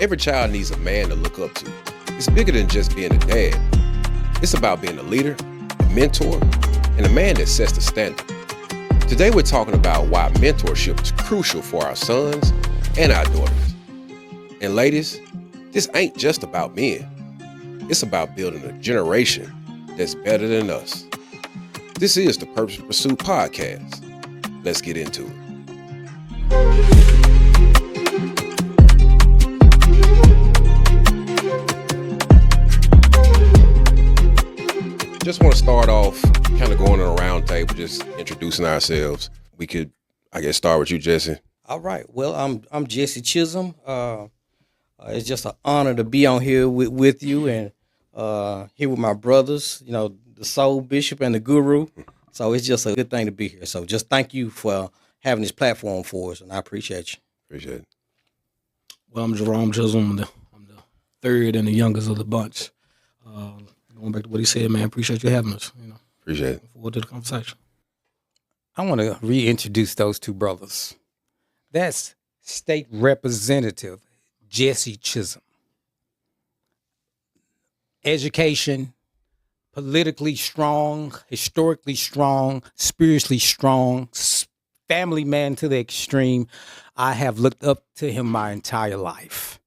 Every child needs a man to look up to. It's bigger than just being a dad. It's about being a leader, a mentor, and a man that sets the standard. Today we're talking about why mentorship is crucial for our sons and our daughters. And ladies, this ain't just about men. It's about building a generation that's better than us. This is the Purpose Pursuit Podcast. Let's get into it. Just want to start off kind of going on a round table, just introducing ourselves. We could, I guess, start with you, Jesse. All right. Well, I'm Jesse Chisum. It's just an honor to be on here with you and here with my brothers, you know, the Soul Bishop and the Guru. So it's just a good thing to be here. So just thank you for having this platform for us, and I appreciate you. Appreciate it. Well, I'm Jerome Chisum. I'm the third and the youngest of the bunch. Going back to what he said, man, appreciate you having us. Appreciate it. Looking forward to the conversation. I want to reintroduce those two brothers. That's State Representative Jesse Chisum. Education, politically strong, historically strong, spiritually strong, family man to the extreme. I have looked up to him my entire life.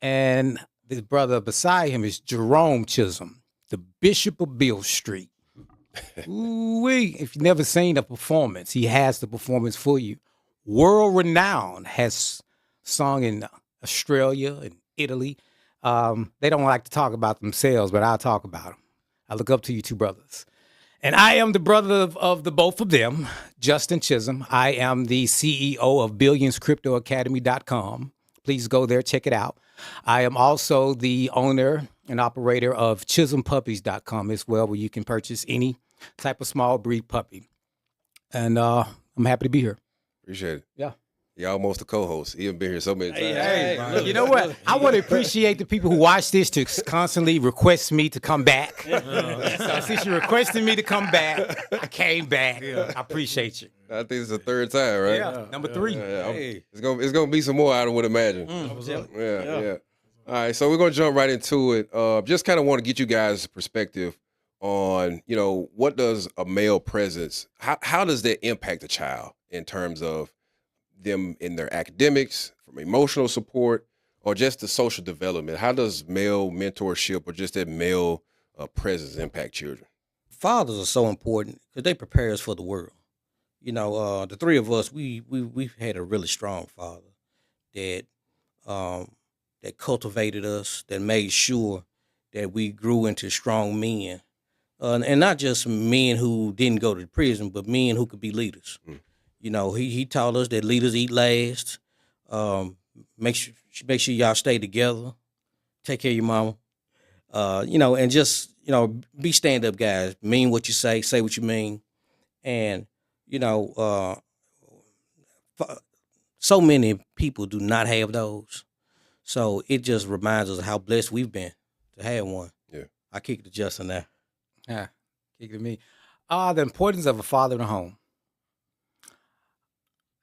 And the brother beside him is Jerome Chisum, the Bishop of Beale Street. Ooh-wee. If you've never seen a performance, he has the performance for you. World renowned, has sung in Australia and Italy. They don't like to talk about themselves, but I'll talk about them. I look up to you two brothers. And I am the brother of the both of them, Justin Chisum. I am the CEO of BillionsCryptoAcademy.com. Please go there, check it out. I am also the owner and operator of ChisumPuppies.com as well, where you can purchase any type of small breed puppy. And I'm happy to be here. Appreciate it. Yeah. You're almost a co-host. You've been here so many times. Hey, you know what? I want to appreciate the people who watch this to constantly request me to come back. So since you requested me to come back, I came back. I appreciate you. I think it's the third time, right? Yeah, number 3. Hey. It's gonna be some more, I would imagine. Yeah. All right, so we're gonna jump right into it. Just kind of want to get you guys' perspective on, what does a male presence, how does that impact a child in terms of them in their academics, from emotional support, or just the social development? How does male mentorship or just that male presence impact children? Fathers are so important because they prepare us for the world. The three of us, we've had a really strong father that cultivated us, that made sure that we grew into strong men, and not just men who didn't go to prison, but men who could be leaders. He taught us that leaders eat last. Make sure y'all stay together. Take care of your mama. And just, be stand-up guys. Mean what you say what you mean. And, so many people do not have those. So it just reminds us of how blessed we've been to have one. Yeah. I kick it to Justin there. Yeah, kick it to me. The importance of a father in the home.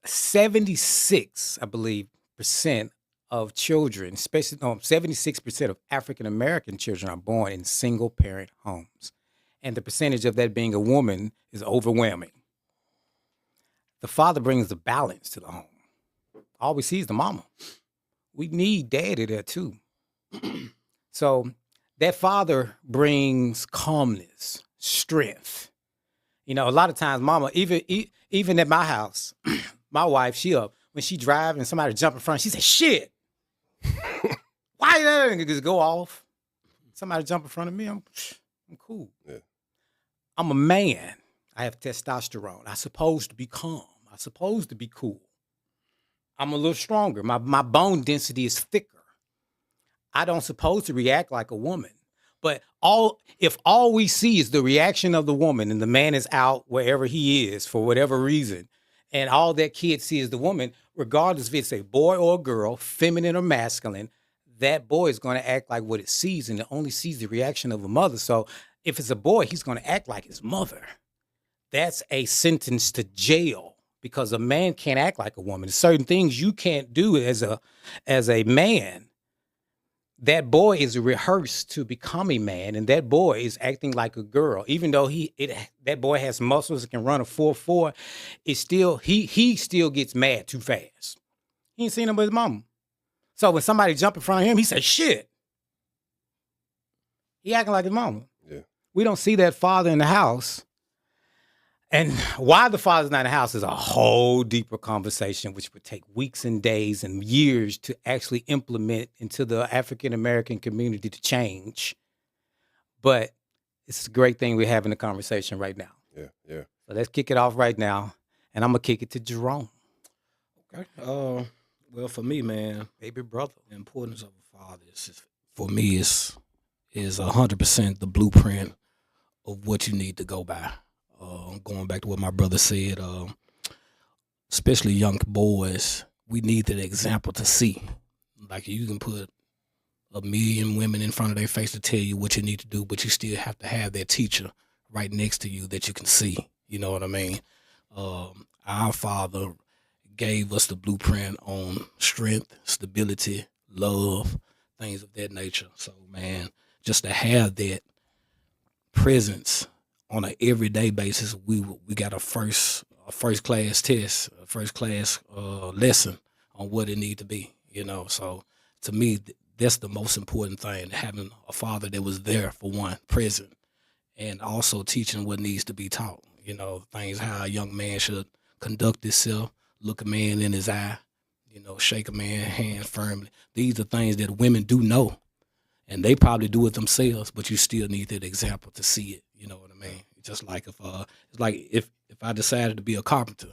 76, I believe, percent of children, especially 76% of African American children are born in single parent homes. And the percentage of that being a woman is overwhelming. The father brings the balance to the home. All we see is the mama. We need daddy there too. So that father brings calmness, strength. A lot of times mama, even at my house, my wife, when she drives and somebody jump in front, she says, shit. Why did that just go off? Somebody jump in front of me, I'm cool. Yeah. I'm a man. I have testosterone. I'm supposed to be calm. I'm supposed to be cool. I'm a little stronger. My bone density is thicker. I don't supposed to react like a woman. But if all we see is the reaction of the woman and the man is out wherever he is for whatever reason, and all that kid sees is the woman, regardless if it's a boy or a girl, feminine or masculine, that boy is going to act like what it sees, and it only sees the reaction of a mother. So if it's a boy, he's going to act like his mother. That's a sentence to jail because a man can't act like a woman. There's certain things you can't do as a man that boy is rehearsed to become a man, and that boy is acting like a girl. Even though that boy has muscles and can run a 4.4, it's still he still gets mad too fast. He ain't seen him with his mama. So when somebody jump in front of him, he says, "Shit." He acting like his mama. Yeah. We don't see that father in the house. And why the father's not in the house is a whole deeper conversation, which would take weeks and days and years to actually implement into the African-American community to change. But it's a great thing we're having a conversation right now. Yeah, yeah. So let's kick it off right now. And I'm going to kick it to Jerome. Okay. Well, for me, man, Baby brother. the importance of a father for me is 100% the blueprint of what you need to go by. Going back to what my brother said, especially young boys, we need that example to see. Like, you can put a million women in front of their face to tell you what you need to do, but you still have to have that teacher right next to you that you can see. You know what I mean? Our father gave us the blueprint on strength, stability, love, things of that nature. So, man, just to have that presence on an everyday basis, we got a first class test, a first class lesson on what it need to be. You know, so to me, that's the most important thing: having a father that was there for one, present, and also teaching what needs to be taught. You know, things how a young man should conduct himself, look a man in his eye, you know, shake a man's hand firmly. These are things that women do know, and they probably do it themselves, but you still need that example to see it. You know what I mean? Just like if I decided to be a carpenter,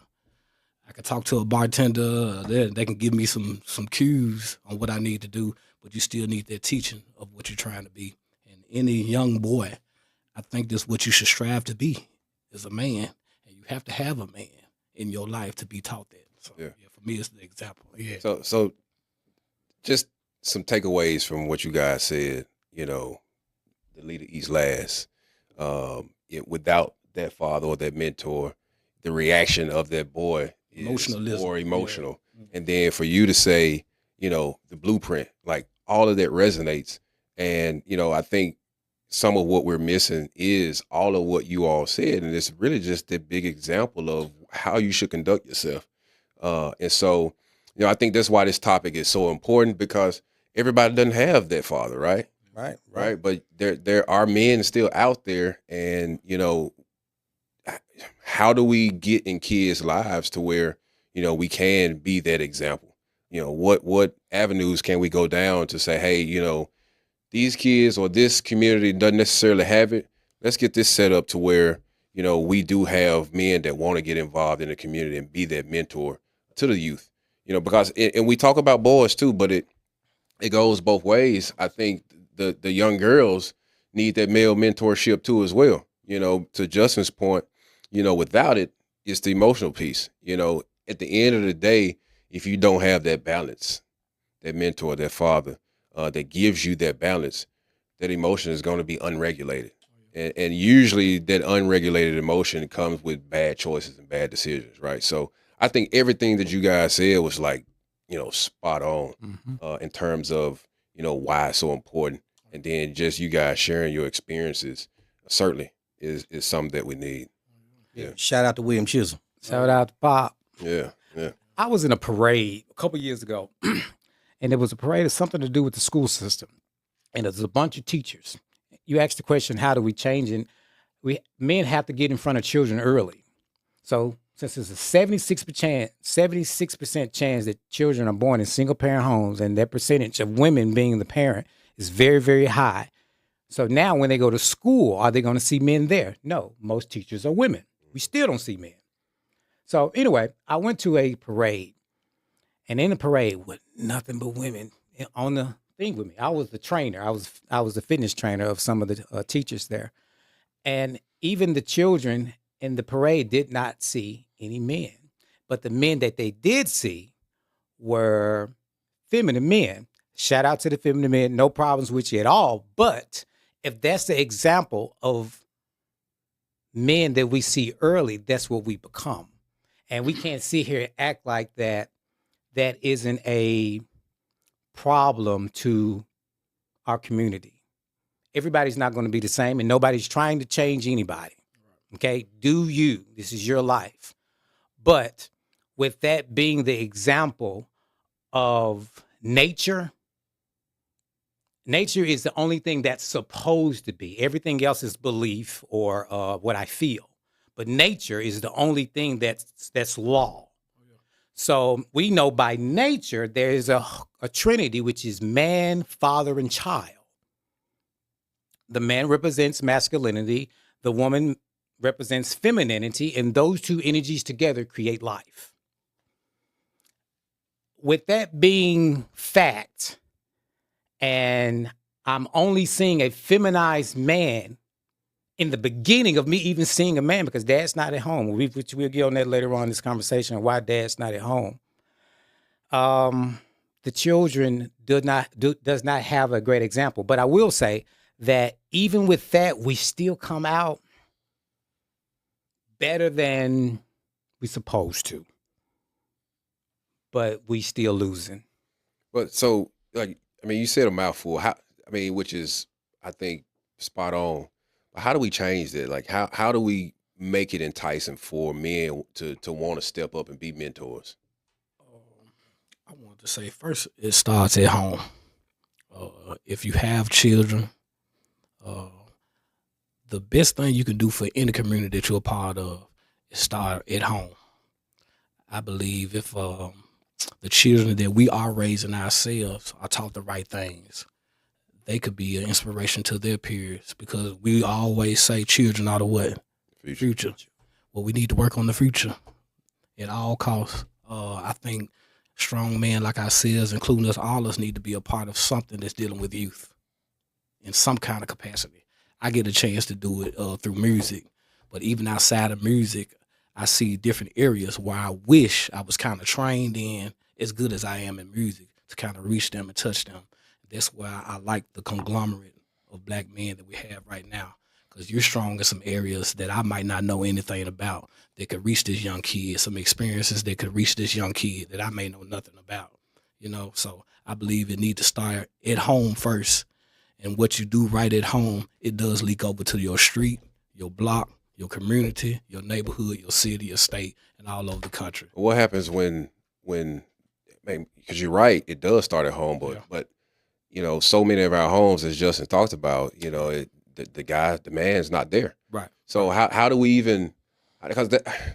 I could talk to a bartender. They can give me some cues on what I need to do, but you still need that teaching of what you're trying to be. And any young boy, I think that's what you should strive to be as a man, and you have to have a man in your life to be taught that. So yeah, for me, it's the example. Yeah. So just some takeaways from what you guys said. You know, the leader eats last. Without that father or that mentor, the reaction of that boy is more emotional. Yeah. And then for you to say, you know, the blueprint, like all of that resonates. And, you know, I think some of what we're missing is all of what you all said. And it's really just the big example of how you should conduct yourself. And so, you know, I think that's why this topic is so important, because everybody doesn't have that father, right? Right. But there are men still out there, and, you know, how do we get in kids' lives to where, you know, we can be that example? You know, what avenues can we go down to say, hey, you know, these kids or this community doesn't necessarily have it. Let's get this set up to where, you know, we do have men that want to get involved in the community and be that mentor to the youth. You know, because and we talk about boys too, but it goes both ways. I think the young girls need that male mentorship too as well. You know, to Justin's point, you know, without it, it's the emotional piece. You know, at the end of the day, if you don't have that balance, that mentor, that father, that gives you that balance, that emotion is going to be unregulated. And usually that unregulated emotion comes with bad choices and bad decisions, right? So I think everything that you guys said was like, you know, spot on in terms of, you know, why it's so important. And then just you guys sharing your experiences certainly is something that we need. Yeah. Shout out to William Chisum. Shout out to Bob. Yeah. I was in a parade a couple years ago, and it was a parade of something to do with the school system. And there's a bunch of teachers. You asked the question, how do we change? And men have to get in front of children early. So since there's a 76% chance that children are born in single-parent homes, and that percentage of women being the parent is very, very high. So now when they go to school, are they going to see men there? No, most teachers are women. We still don't see men. So anyway, I went to a parade, and in the parade with nothing but women on the thing with me. I was the trainer. I was the fitness trainer of some of the teachers there. And even the children in the parade did not see any men. But the men that they did see were feminine men. Shout out to the feminine men. No problems with you at all. But if that's the example of men that we see early, that's what we become. And we can't sit here and act like that isn't a problem to our community. Everybody's not going to be the same, and nobody's trying to change anybody. Okay? Do you. This is your life. But with that being the example of nature, nature is the only thing that's supposed to be. Everything else is belief or what I feel. But nature is the only thing that's law. So we know by nature there is a trinity, which is man, father, and child. The man represents masculinity. The woman represents femininity. And those two energies together create life. With that being fact, and I'm only seeing a feminized man in the beginning of me even seeing a man, because dad's not at home. We'll get on that later on in this conversation, why dad's not at home. The children does not have a great example. But I will say that even with that, we still come out better than we're supposed to. But we still losing. But so, like, I mean, you said a mouthful. Which is, I think, spot on. But how do we change that? Like, how do we make it enticing for men to want to step up and be mentors? I want to say first, it starts at home. If you have children, the best thing you can do for any community that you're a part of is start at home. I believe if the children that we are raising ourselves are taught the right things, they could be an inspiration to their peers, because we always say children are the what? Future. Well, we need to work on the future at all costs. I think strong men like ourselves, including us all, need to be a part of something that's dealing with youth in some kind of capacity. I get a chance to do it through music, but even outside of music, I see different areas where I wish I was kind of trained in as good as I am in music to kind of reach them and touch them. That's why I like the conglomerate of black men that we have right now, because you're strong in some areas that I might not know anything about that could reach this young kid, some experiences that could reach this young kid that I may know nothing about, So I believe it needs to start at home first. And what you do right at home, it does leak over to your street, your block, your community, your neighborhood, your city, your state, and all over the country. What happens when because you're right, it does start at home, but so many of our homes, as Justin talked about, the man's not there. Right. So how do we even, because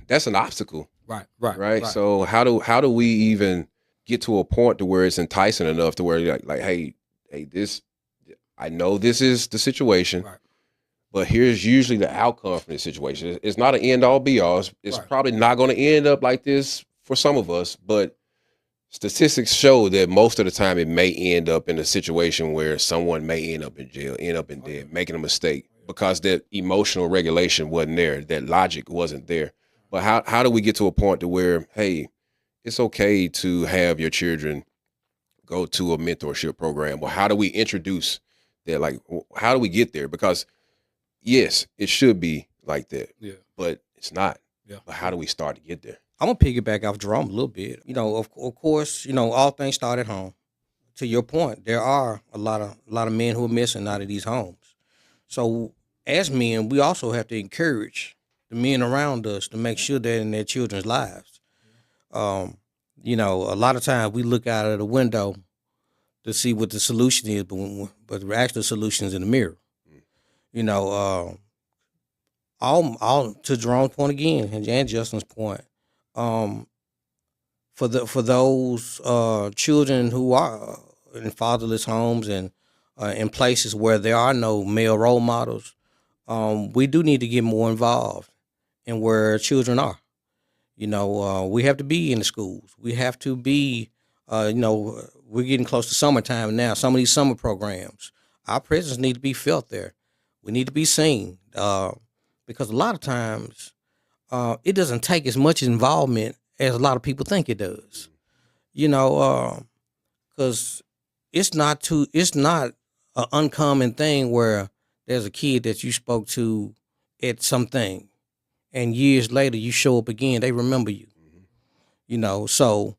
that's an obstacle. Right. So how do we even get to a point to where it's enticing enough to where you're like, hey, this, I know this is the situation, right, but here's usually the outcome from the situation. It's not an end all be all. It's right, probably not going to end up like this for some of us, but statistics show that most of the time it may end up in a situation where someone may end up in jail, end up in debt, making a mistake because that emotional regulation wasn't there, that logic wasn't there. But how do we get to a point to where, hey, it's okay to have your children go to a mentorship program? Or how do we introduce that? Like, how do we get there? Because yes, it should be like that, but it's not. Yeah. But how do we start to get there? I'm gonna piggyback off Jerome a little bit. Of course, all things start at home. To your point, there are a lot of men who are missing out of these homes. So as men, we also have to encourage the men around us to make sure they're in their children's lives. A lot of times we look out of the window to see what the solution is, but the actual solution is in the mirror. All to Jerome's point again, and Justin's point. For those children who are in fatherless homes and in places where there are no male role models, we do need to get more involved in where children are. We have to be in the schools. We have to be, we're getting close to summertime now. Some of these summer programs, our presence need to be felt there. We need to be seen because a lot of times it doesn't take as much involvement as a lot of people think it does. Because it's not an uncommon thing where there's a kid that you spoke to at something, and years later you show up again, they remember you. So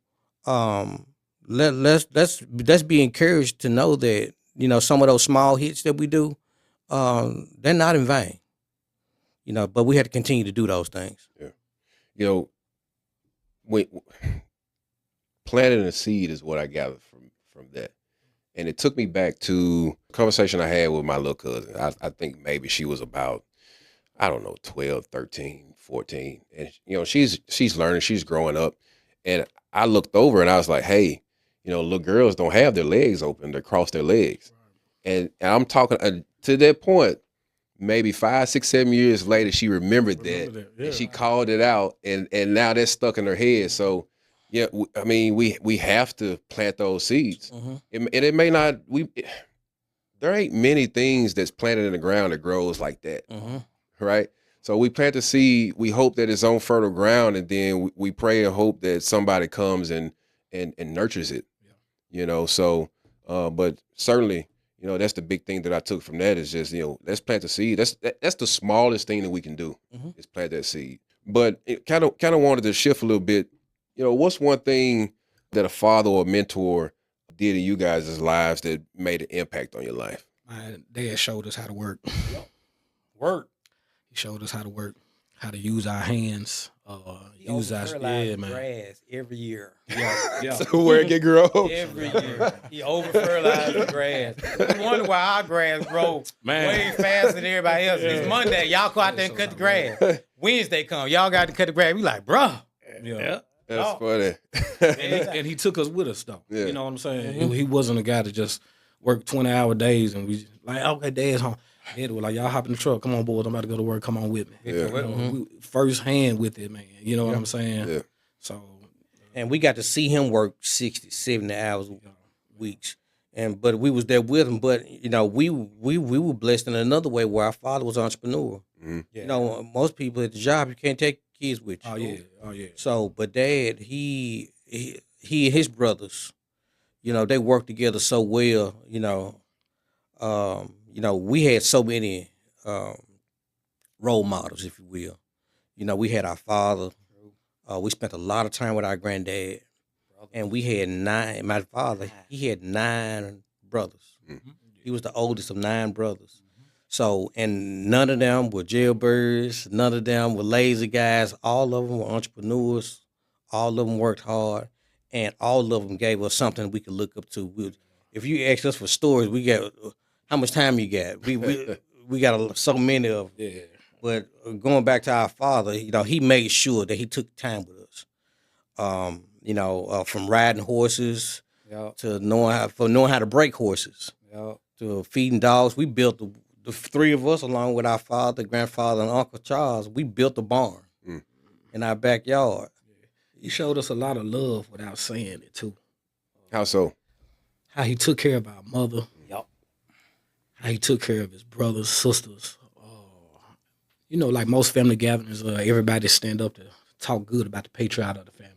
let's be encouraged to know that some of those small hits that we do, they're not in vain. But we had to continue to do those things. Yeah. When planting a seed is what I gathered from that. And it took me back to a conversation I had with my little cousin. I think maybe she was about, I don't know, 12, 13, 14. And, she's learning, she's growing up. And I looked over and I was like, hey, little girls don't have their legs open to cross their legs. And I'm talking to that point, maybe 5, 6, 7 years later, she remembered that. Yeah. And she called it out. And now that's stuck in her head. So, yeah, we have to plant those seeds. Mm-hmm. And it may not, there ain't many things that's planted in the ground that grows like that, right? So we plant the seed, we hope that it's on fertile ground, and then we pray and hope that somebody comes and nurtures it, So, but certainly, that's the big thing that I took from that is just, let's plant the seed. That's the smallest thing that we can do is plant that seed. But it kind of wanted to shift a little bit. What's one thing that a father or a mentor did in you guys' lives that made an impact on your life? My dad showed us how to work. Work. He showed us how to work, how to use our hands, use our grass every year. Yeah. So where it get grow? Every year. He over-fertilized the grass. We wonder why our grass grows way faster than everybody else. It's Monday. Y'all go out there and cut the grass. Wednesday come. Y'all got to cut the grass. We like, bruh. Yeah. That's funny. and he took us with us, though. Yeah. You know what I'm saying? Mm-hmm. He wasn't a guy to just work 20-hour days and we like, okay, Dad's home. Dad was like, y'all hop in the truck. Come on, boys. I'm about to go to work. Come on with me. Yeah. We first hand with it, man. You know what I'm saying? Yeah. So. And we got to see him work 60, 70 hours weeks. But we was there with him. But, we were blessed in another way where our father was an entrepreneur. Mm-hmm. Yeah. Most people at the job, you can't take kids with you. Oh yeah. So, but Dad, he and his brothers, they worked together so well. We had so many role models, if you will. We had our father. We spent a lot of time with our granddad, and we had 9. My father, he had 9 brothers. Mm-hmm. He was the oldest of 9 brothers. So, and none of them were jailbirds. None of them were lazy guys. All of them were entrepreneurs. All of them worked hard. And all of them gave us something we could look up to. If you ask us for stories, we got, how much time you got? We got so many of them. Yeah. But going back to our father, he made sure that he took time with us. From riding horses to knowing how to break horses to feeding dogs. We built the 3 of us, along with our father, grandfather, and Uncle Charles, we built a barn in our backyard. He showed us a lot of love without saying it, too. How so? How he took care of our mother. Yep. How he took care of his brothers, sisters. Like most family gatherings, everybody stand up to talk good about the patriarch of the family.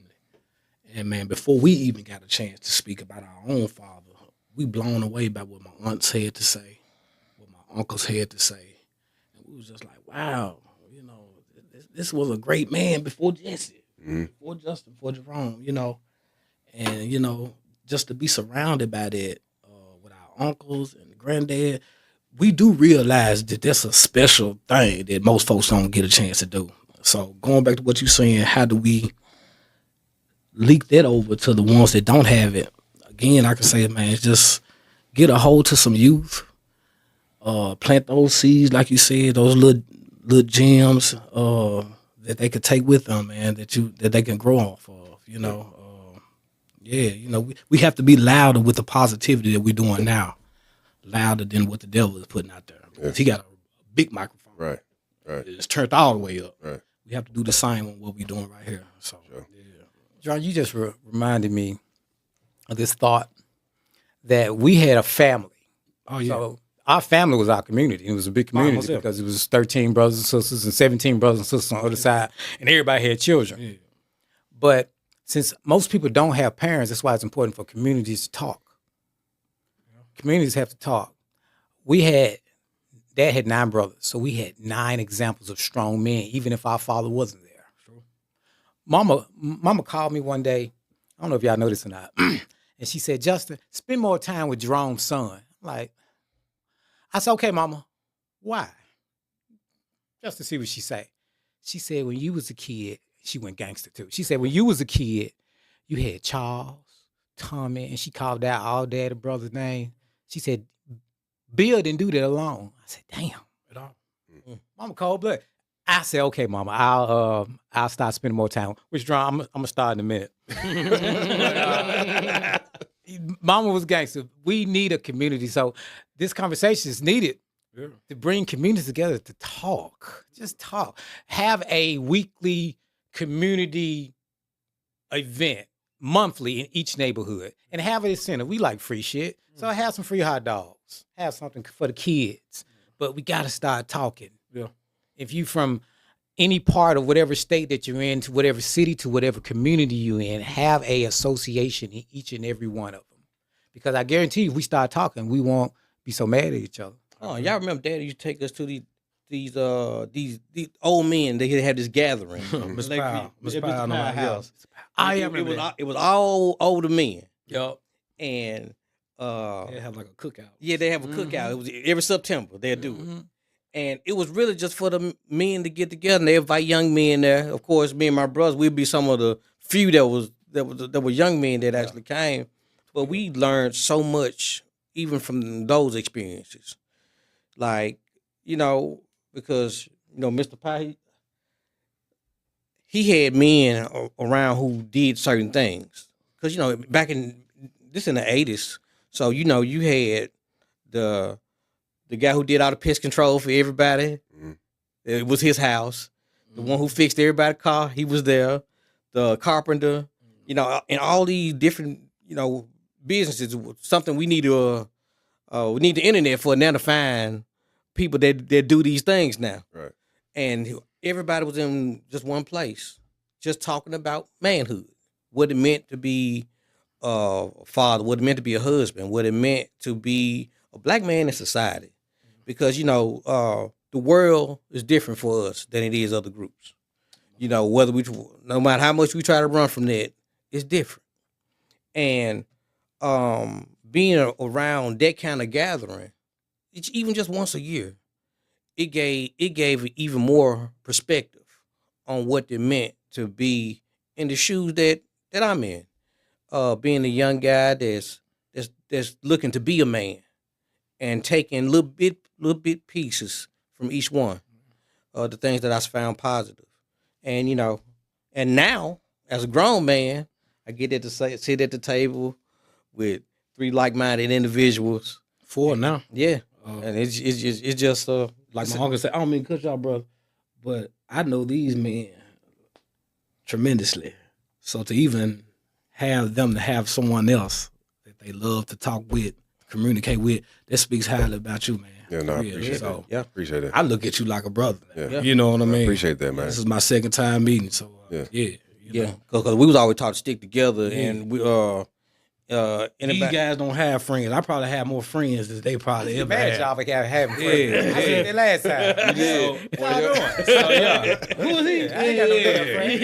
And, man, before we even got a chance to speak about our own father, we blown away by what my aunts had to say, what my uncles had to say. And we was just like, wow, this was a great man before Jesse, before Justin, before Jerome, And, just to be surrounded by that with our uncles and granddad, we do realize that that's a special thing that most folks don't get a chance to do. So going back to what you're saying, how do we leak that over to the ones that don't have it? Again, I can say, man, just get a hold to some youth, plant those seeds, like you said, those little gems that they could take with them, man, that they can grow off of, we have to be louder with the positivity that we're doing now, louder than what the devil is putting out there. Because he got a big microphone. Right. It's turned all the way up. Right. We have to do the same on what we're doing right here. So, John, you just reminded me of this thought that we had a family. Oh, yeah. So our family was our community. It was a big community because it was 13 brothers and sisters and 17 brothers and sisters on the other side, and everybody had children. Yeah. But since most people don't have parents, that's why it's important for communities to talk. Communities have to talk. Dad had 9 brothers, so we had 9 examples of strong men, even if our father wasn't there. Sure. Mama called me one day. I don't know if y'all know this or not. And she said, Justin, spend more time with Jerome's son. I'm Like, I said, okay, mama, why? Just to see what she say. She said, when you was a kid, she went gangster too. She said, when you was a kid, you had Charles, Tommy, and she called out all daddy brothers' name. She said, Bill didn't do that alone. I said, damn. At all. Mama cold blood. I said, okay, mama, I'll start spending more time. Which drum I'm gonna start in a minute. Mama was gangster. We need a community. So this conversation is needed to bring communities together to talk. Just talk. Have a weekly community event monthly in each neighborhood and have it incentive. We like free shit. So have some free hot dogs. Have something for the kids. But we got to start talking. Yeah. If you from any part of whatever state that you're in, to whatever city, to whatever community you're in, have a association in each and every one of them. Because I guarantee you, if we start talking, we won't be so mad at each other. Oh, y'all remember Daddy used to take us to these old men. They had this gathering. Mr. Like, Powell. Mr. Mr. Powell, Powell house. It It was all older men, Yup. and They have like a cookout. yeah, they have a cookout. It was every September they'll do it, and it was really just for the men to get together. And they invite young men there. Of course, me and my brothers, we'd be some of the few that were young men that actually came. But we learned so much even from those experiences. Like, because, Mr. Pye, he had men around who did certain things. Because, back in the 80s, so, you had the guy who did all the pest control for everybody. Mm-hmm. It was his house. The one who fixed everybody's car, he was there. The carpenter, and all these different, businesses. Something we need the internet for now to find people that do these things now. Right. And everybody was in just one place, just talking about manhood, what it meant to be a father, what it meant to be a husband, what it meant to be a black man in society. Because, the world is different for us than it is other groups. No matter how much we try to run from that, it's different. And being around that kind of gathering, it's even just once a year, it gave even more perspective on what it meant to be in the shoes that I'm in. Being a young guy that's looking to be a man and taking little bit pieces from each one, the things that I found positive. And and now as a grown man, I get to sit at the table with 3 like-minded individuals. 4 now. Yeah, and it's just Like my uncle said, I don't mean to cut y'all, brother, but I know these men tremendously. So to even have them to have someone else that they love to talk with, communicate with, that speaks highly about you, man. Yeah, no, I Yeah, appreciate so, that. Yeah, appreciate that. I look at you like a brother. Yeah. You know what I mean? I appreciate that, man. This is my second time meeting, so Yeah. Yeah, because we was always taught to stick together, and we These guys don't have friends. I probably have more friends than they probably ever Mad had. y'all for having friends. Yeah, I said that last time. What y'all doing? So, yeah. Who is he? I ain't got no damn friends.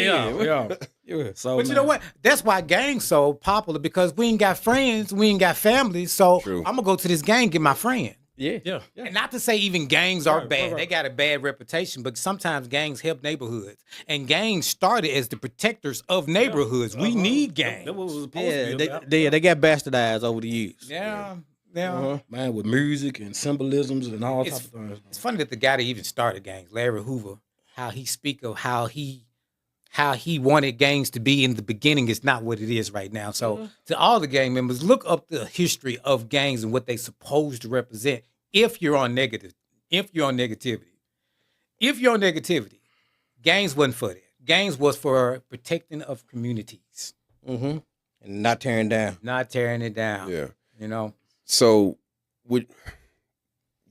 Yeah. So, But you know what? That's why gangs so popular, because we ain't got friends, we ain't got families. So True. I'm gonna go to this gang and get my friend. Yeah. And not to say even gangs are Right, bad. right. They got a bad reputation, but sometimes gangs help neighborhoods. And gangs started as the protectors of neighborhoods. We need gangs. That was supposed to be about. they got bastardized over the years. Yeah. Man, with music and symbolisms and all types of things. It's funny that the guy that even started gangs, Larry Hoover, how he speak of how he wanted gangs to be in the beginning is not what it is right now. So to all the gang members, look up the history of gangs and what they supposed to represent. If you're on negativity, gangs wasn't for that. Gangs was for protecting of communities, And not tearing down. not tearing it down. Yeah. So,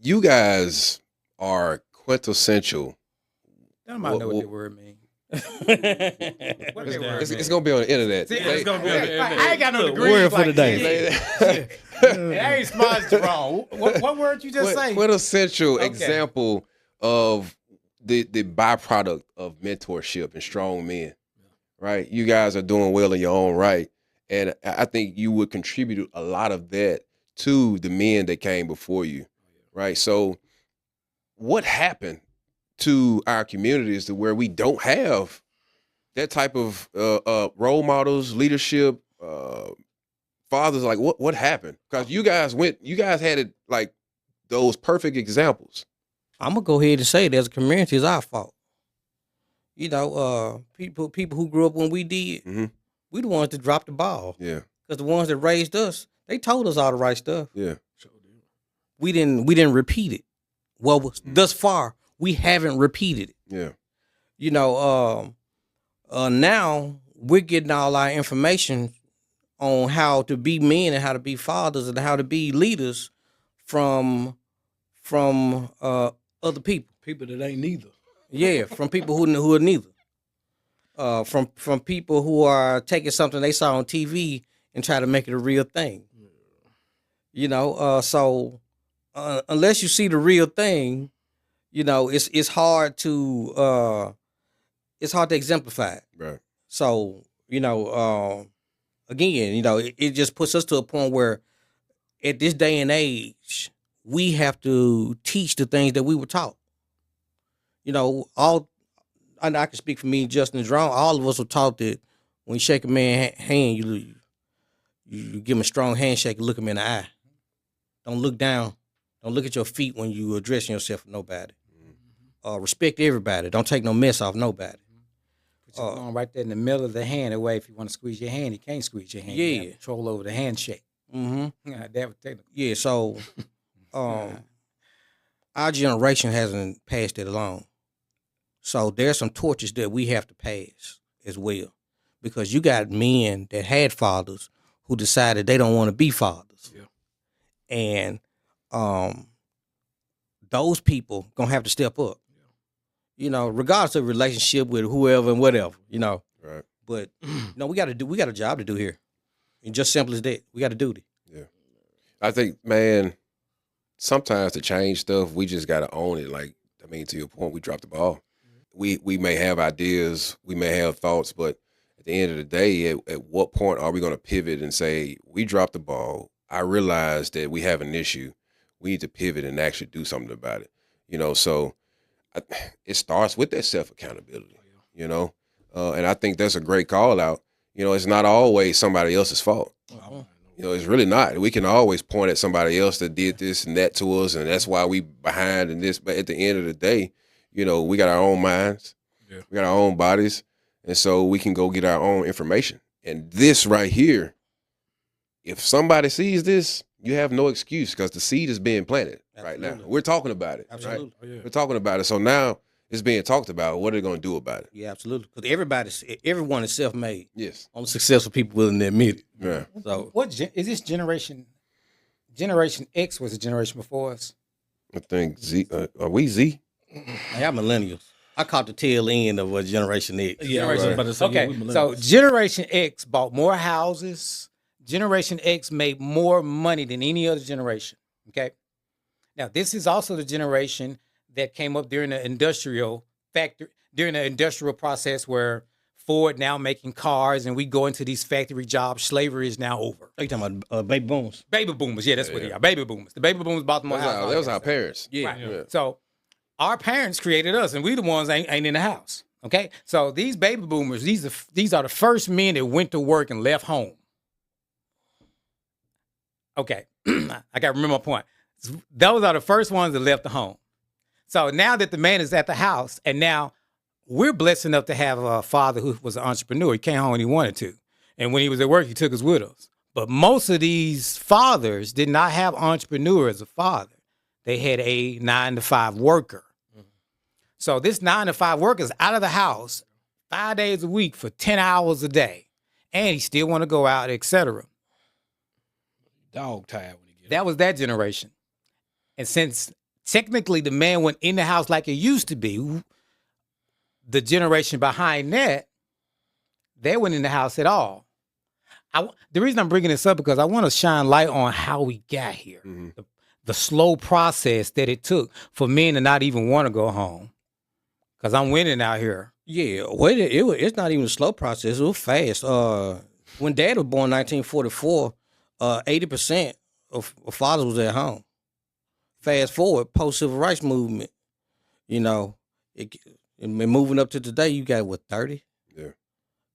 you guys are quintessential. I don't know what that word means. What that word It's mean? gonna be on the internet. See, They- it's gonna be I ain't got no degree. Word for the day. I ain't smart as Jerome. What word you just say? Quintessential Okay. example of the byproduct of mentorship and strong men, right? You guys are doing well in your own right, and I think you would contribute a lot of that to the men that came before you, right? So what happened to our communities to where we don't have that type of role models, leadership, fathers? Like what happened? Because you guys had it like those perfect examples. I'm gonna go ahead and say it as a community, it's our fault. You know, people who grew up when we did, we the ones that dropped the ball. Yeah. Because the ones that raised us, they told us all the right stuff. Yeah. We didn't repeat it. Well, thus far, we haven't repeated it. Yeah. You know, now we're getting all our information on how to be men and how to be fathers and how to be leaders from other people. People that ain't neither. Yeah, from people who are neither. From people who are taking something they saw on TV and try to make it a real thing. You know, so unless you see the real thing, you know, it's hard to exemplify it. Right. So, you know, again, you know, it just puts us to a point where at this day and age, we have to teach the things that we were taught. You know, I can speak for me, Justin and Jerome, all of us were taught that when you shake a man's hand, you give him a strong handshake and look him in the eye. Don't look down. Don't look at your feet when you addressing yourself with nobody. Respect everybody. Don't take no mess off nobody. Put your arm right there in the middle of the hand. That way, if you want to squeeze your hand, you can't squeeze your hand. You have control over the handshake. Mm-hmm. That was technical. Yeah, so our generation hasn't passed it along. So there's some torches that we have to pass as well. Because you got men that had fathers who decided they don't want to be fathers. Yeah. And those people gonna have to step up. You know, regardless of relationship with whoever and whatever, you know. Right. But you know, we got a job to do here. And just simple as that. We got to do it. Yeah. I think, man, sometimes to change stuff, we just gotta own it. Like, I mean, to your point, we dropped the ball. We may have ideas, we may have thoughts, but at the end of the day, at what point are we going to pivot and say, we dropped the ball? I realize that we have an issue. We need to pivot and actually do something about it. You know, so it starts with that self-accountability, you know? And I think that's a great call out. You know, it's not always somebody else's fault. You know, it's really not. We can always point at somebody else that did this and that to us, and that's why we behind in this. But at the end of the day, you know, we got our own minds, we got our own bodies, and so we can go get our own information. And this right here, if somebody sees this, you have no excuse because the seed is being planted right now. We're talking about it. Absolutely. Right? Oh, yeah. We're talking about it. So now it's being talked about. What are they going to do about it? Yeah, absolutely. Because everyone is self-made. Yes. Only successful people willing to admit it. Yeah. So what is this generation? Generation X was a generation before us. I think Z. Are we Z? I'm millennials. I caught the tail end of a Generation X. Yeah, Generation, about to say, okay, we so millennials. Generation X bought more houses. Generation X made more money than any other generation. Okay, now this is also the generation that came up during the industrial process where Ford now making cars and we go into these factory jobs. Slavery is now over. Are you talking about baby boomers? Baby boomers, yeah, that's what they are. Baby boomers. The baby boomers bought the more houses. That was our parents. Yeah. Right. Yeah. So our parents created us, and we the ones ain't in the house. Okay, so these baby boomers, these are the first men that went to work and left home. Okay, I got to remember my point. Those are the first ones that left the home. So now that the man is at the house, and now we're blessed enough to have a father who was an entrepreneur. He came home when he wanted to, and when he was at work, he took us with us. But most of these fathers did not have entrepreneur as a father. They had a 9-to-5 worker. So this 9-to-5 worker is out of the house 5 days a week for 10 hours a day, and he still want to go out, etc. Dog tired when he get That was that generation. And since technically the man went in the house like it used to be, the generation behind that, they weren't in the house at all. The reason I'm bringing this up because I want to shine light on how we got here. Mm-hmm. The slow process that it took for men to not even want to go home. Because I'm winning out here. Yeah, well, it's not even a slow process. It was fast. When Dad was born in 1944, 80% fathers was at home. Fast forward, post civil rights movement, you know, and moving up to today, you got what 30? Yeah.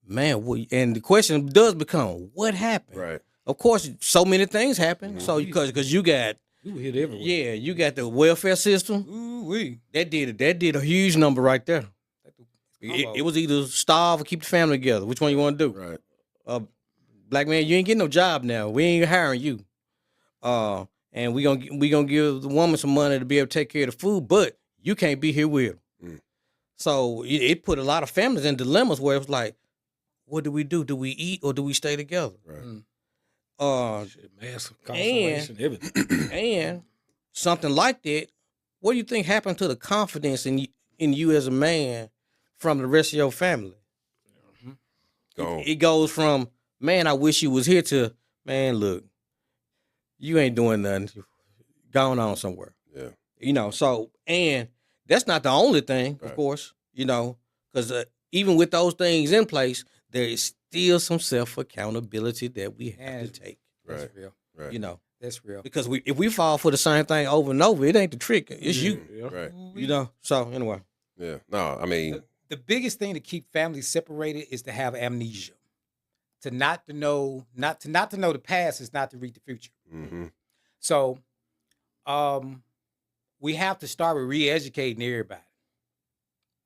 Man, and the question does become, what happened? Right. Of course, so many things happen. So because you got hit everywhere. yeah, you got the welfare system. Ooh-wee. That did a huge number right there. It was either starve or keep the family together. Which one you want to do? Right. Black man, you ain't getting no job now. We ain't hiring you. And we gonna give the woman some money to be able to take care of the food, but you can't be here with them. So it put a lot of families in dilemmas where it was like, what do we do? Do we eat or do we stay together? Right. Massive consolation, everything. And something like that, what do you think happened to the confidence in you as a man from the rest of your family? Gone. It goes from, man, I wish you was here, to, man, look, you ain't doing nothing. Going on somewhere. Yeah. You know, so, and that's not the only thing, of course, you know, because even with those things in place, there is still some self-accountability that we have to take. Right. That's real. Right. You know, That's real. because if we fall for the same thing over and over, it ain't the trick. It's you. Right. You know, so anyway. Yeah. No, I mean, The biggest thing to keep families separated is to have amnesia. To not to know the past is not to read the future. So, we have to start with re-educating everybody.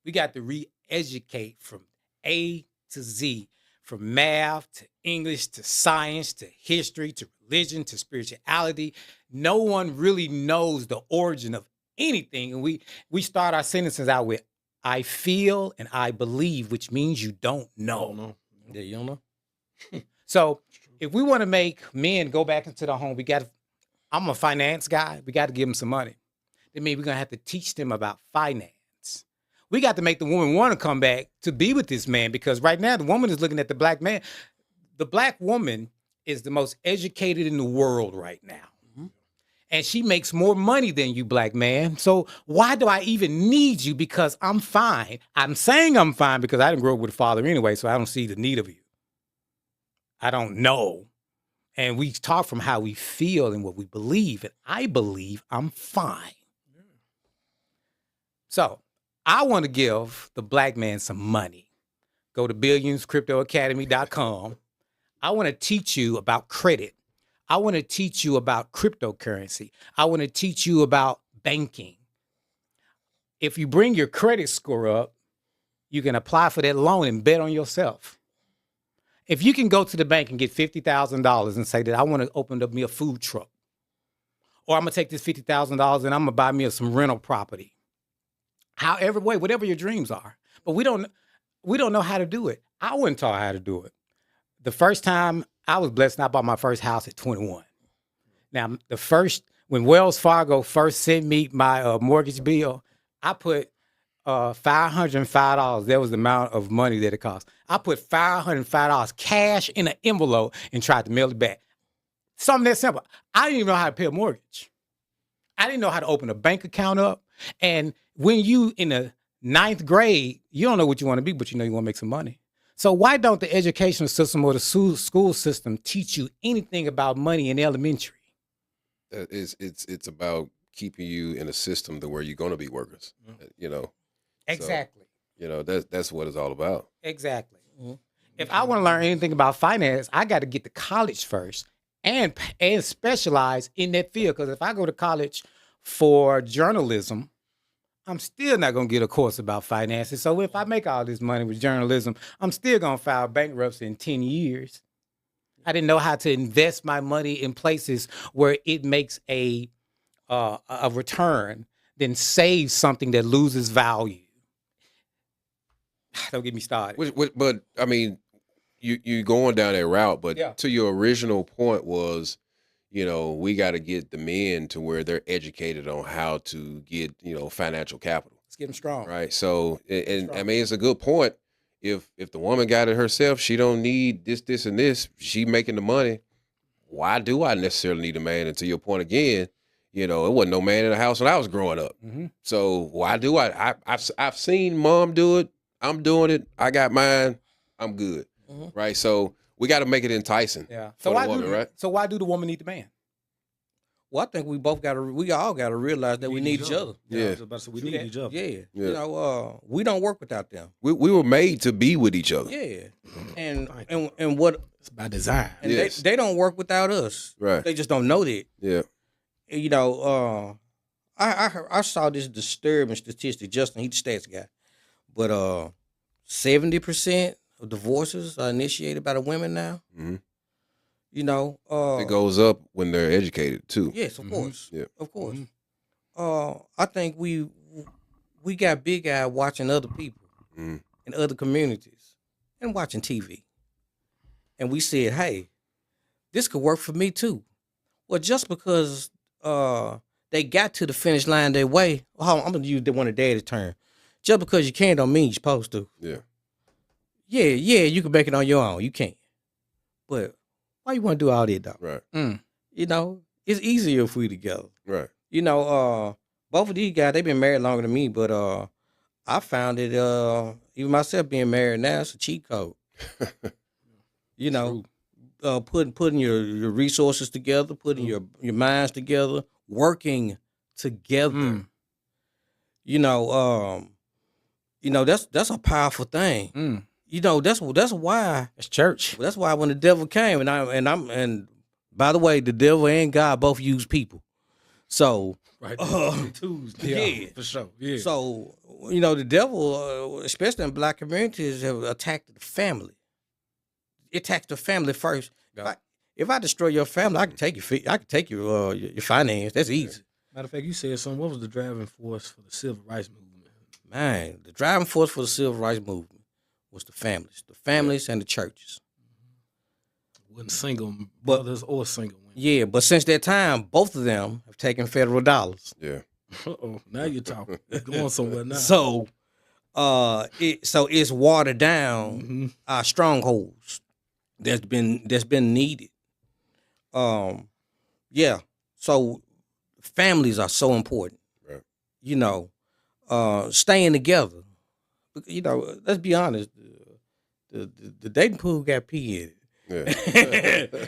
We got to re-educate from A to Z, from math to English to science to history to religion to spirituality. No one really knows the origin of anything, and we start our sentences out with "I feel" and "I believe," which means you don't know. Yeah, you don't know. So if we want to make men go back into the home, I'm a finance guy. We got to give them some money. That means we're going to have to teach them about finance. We got to make the woman want to come back to be with this man, because right now the woman is looking at the black man. The black woman is the most educated in the world right now. And she makes more money than you, black man. So why do I even need you? Because I'm fine. I'm saying I'm fine because I didn't grow up with a father anyway, so I don't see the need of you. I don't know. And we talk from how we feel and what we believe. And I believe I'm fine. So I want to give the black man some money. Go to billionscryptoacademy.com. I want to teach you about credit. I want to teach you about cryptocurrency. I want to teach you about banking. If you bring your credit score up, you can apply for that loan and bet on yourself. If you can go to the bank and get $50,000 and say that I want to open up me a food truck, or I'm going to take this $50,000 and I'm going to buy me some rental property. However way, whatever your dreams are. But we don't know how to do it. I wasn't taught how to do it. The first time I was blessed and I bought my first house at 21. Now, when Wells Fargo first sent me my mortgage bill, I put $505. That was the amount of money that it cost. I put $505 cash in an envelope and tried to mail it back. Something that simple. I didn't even know how to pay a mortgage. I didn't know how to open a bank account up. And when you in the 9th grade, you don't know what you want to be, but you know you want to make some money. So why don't the educational system or the school system teach you anything about money in elementary? It's about keeping you in a system to where you're going to be workers. You know. Exactly. So, you know, that's what it's all about. Exactly. If I want to learn anything about finance, I got to get to college first and specialize in that field. Because if I go to college for journalism, I'm still not going to get a course about finances. So if I make all this money with journalism, I'm still going to file bankruptcy in 10 years. I didn't know how to invest my money in places where it makes a return, then save something that loses value. Don't get me started. But I mean, you going down that route, but to your original point was, you know, we got to get the men to where they're educated on how to get, you know, financial capital. Let's get them strong. Right. So, and I mean, it's a good point. If the woman got it herself, she don't need this, and this. She making the money. Why do I necessarily need a man? And to your point again, you know, it wasn't no man in the house when I was growing up. So why do I've seen mom do it. I'm doing it. I got mine. I'm good. Right. So we got to make it enticing. Yeah. For the woman, right? So why do the woman need the man? Well, I think we all got to realize that we need each other. Yeah, I Yeah. was about to say we need each other. Yeah. Yeah. You know, we don't work without them. We were made to be with each other. Yeah. And Thank and what It's by design. and Yes. they don't work without us. Right. They just don't know that. Yeah. You know, I saw this disturbing statistic. Justin, he's the stats guy, but 70% of divorces are initiated by the women now. hmm You know, It goes up when they're educated too. yes, of course, Yeah. of course. I think we got big eye watching other people Mhm. in other communities and watching TV, and we said, "Hey, this could work for me too." Well, just because they got to the finish line their way, I'm gonna use one of Daddy's term. Just because you can don't mean you're supposed to. Yeah. Yeah, you can make it on your own. You can, but why you want to do all that, though? Right. You know, it's easier if we together. Right. You know, both of these guys, they've been married longer than me, but I found it, even myself being married now, it's a cheat code. You know, putting your resources together, putting your minds together, working together. You know, that's a powerful thing. You know, that's why It's church. that's why when the devil came, and by the way, the devil and God both use people. So Right. yeah. For sure. Yeah. So, you know, the devil, especially in black communities, have attacked the family. It attacks the family first. Yeah. If I destroy your family, I can take your finance. That's easy. Matter of fact, you said something. What was the driving force for the civil rights movement? Man, the driving force for the civil rights movement was the families and the churches. Wasn't single brothers or single women. Yeah, but since that time, both of them have taken federal dollars. Yeah. Now you're talking. It's going somewhere now. So, it's watered down our strongholds that's been needed. Yeah. So families are so important. Right. You know, staying together. You know, let's be honest. The dating pool got pee in it. Yeah.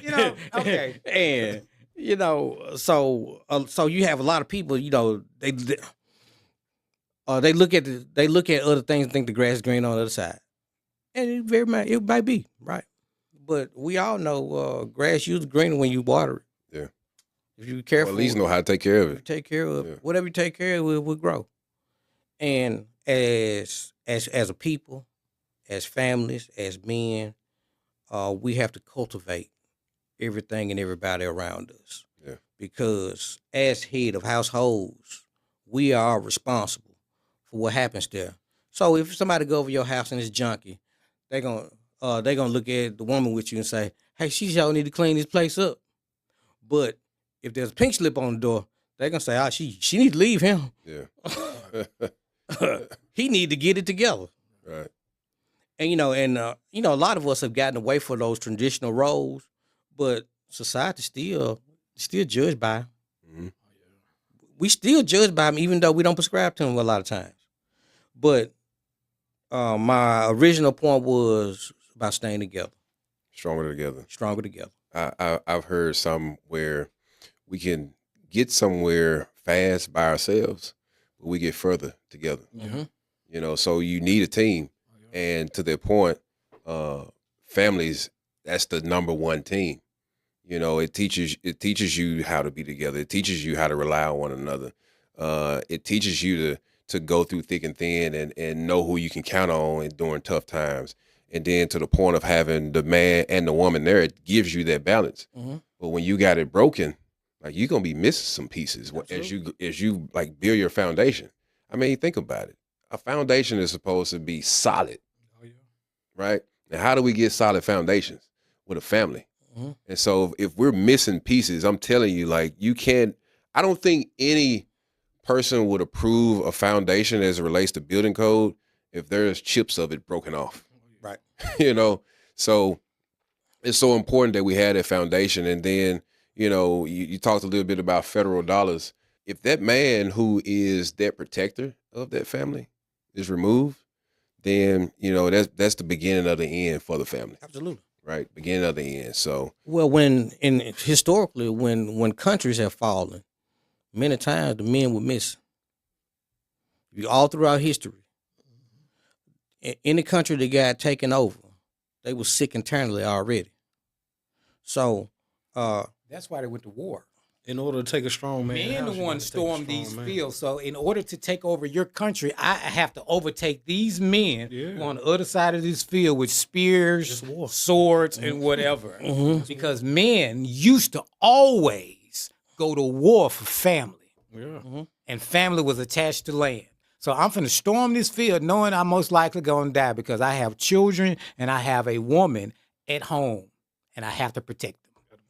You know, okay, and you know, so you have a lot of people. You know, they look at other things and think the grass is green on the other side, and it might be right, but we all know grass usually greener when you water it. Yeah. If you be careful, Well, at least know how to take care of if you it. take care of Yeah. whatever you take care of, it will grow. And as a people, as families, as men, we have to cultivate everything and everybody around us. Yeah. Because as head of households, we are responsible for what happens there. So if somebody go over your house and it's junky, they're gonna look at the woman with you and say, "Hey, she sure need to clean this place up." But if there's a pink slip on the door, they're gonna say, "Ah, she need to leave him. Yeah. He need to get it together." Right. And you know, a lot of us have gotten away from those traditional roles, but society still judge by 'em. Mhm. We still judge by them, even though we don't prescribe to them a lot of times. But my original point was about staying together, Stronger together. stronger together. I've heard some where we can get somewhere fast by ourselves, but we get further together. Mhm. You know, so you need a team. And to their point, families, that's the number one team. You know, it teaches you how to be together. It teaches you how to rely on one another. It teaches you to go through thick and thin and know who you can count on during tough times. And then to the point of having the man and the woman there, it gives you that balance. Mhm. But when you got it broken, like you're gonna be missing some pieces as you like build your foundation. I mean, think about it. A foundation is supposed to be solid, right? And how do we get solid foundations? With a family. Mhm. And so if we're missing pieces, I'm telling you, like you can't, I don't think any person would approve a foundation as it relates to building code if there's chips of it broken off. Right. You know, so it's so important that we had that foundation. And then, you know, you talked a little bit about federal dollars. If that man who is that protector of that family is removed, then, you know, that's the beginning of the end for the family. Absolutely. right? Beginning of the end. So Well, historically, when countries have fallen, many times the men were missing. All throughout history, any country that got taken over, they were sick internally already. So, That's why they went to war. In order to take a strong man, Men the house, you ones gotta take a stormed strong these man. fields. So in order to take over your country, I have to overtake these men who are on the other side of this field with spears, It's war. swords, and whatever. Because men used to always go to war for family. Yeah. And family was attached to land. So I'm finna storm this field knowing I'm most likely gonna die because I have children and I have a woman at home and I have to protect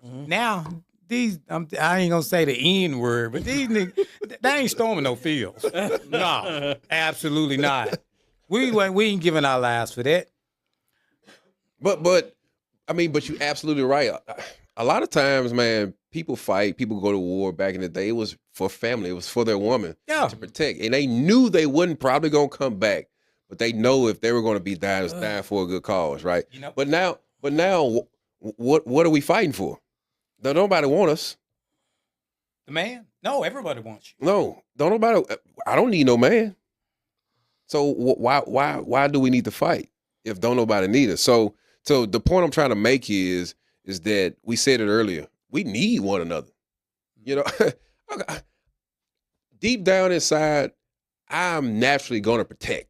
them. Now, I ain't gonna say the N word, but these niggas, they ain't storming no fields. No, absolutely not. We ain't giving our lives for that. But I mean, but you absolutely right. A lot of times, man, people fight, people go to war. Back in the day, it was for family, it was for their woman to protect, and they knew they wasn't probably gonna come back, but they know if they were gonna be dying, it was dying for a good cause, right? You know? But now, what are we fighting for? Don't nobody want us. The man? No, everybody wants you. No, don't nobody. I don't need no man. So why do we need to fight if don't nobody need us? So the point I'm trying to make is that we said it earlier. We need one another. You know, deep down inside, I'm naturally going to protect.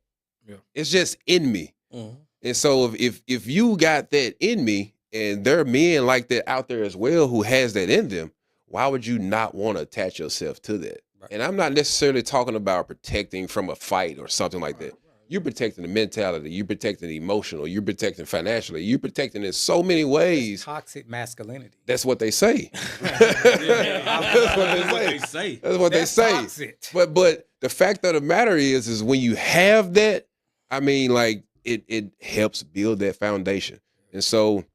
Yeah. It's just in me. Mhm. And so if you got that in me, and there are men like that out there as well who has that in them, why would you not want to attach yourself to that? Right. And I'm not necessarily talking about protecting from a fight or something like that. You're protecting the mentality. You're protecting the emotional. You're protecting financially. You're protecting in so many ways. Toxic masculinity. That's what they say. That's what they say. That's what they say. Toxic. But the fact of the matter is when you have that, I mean, like it helps build that foundation. And so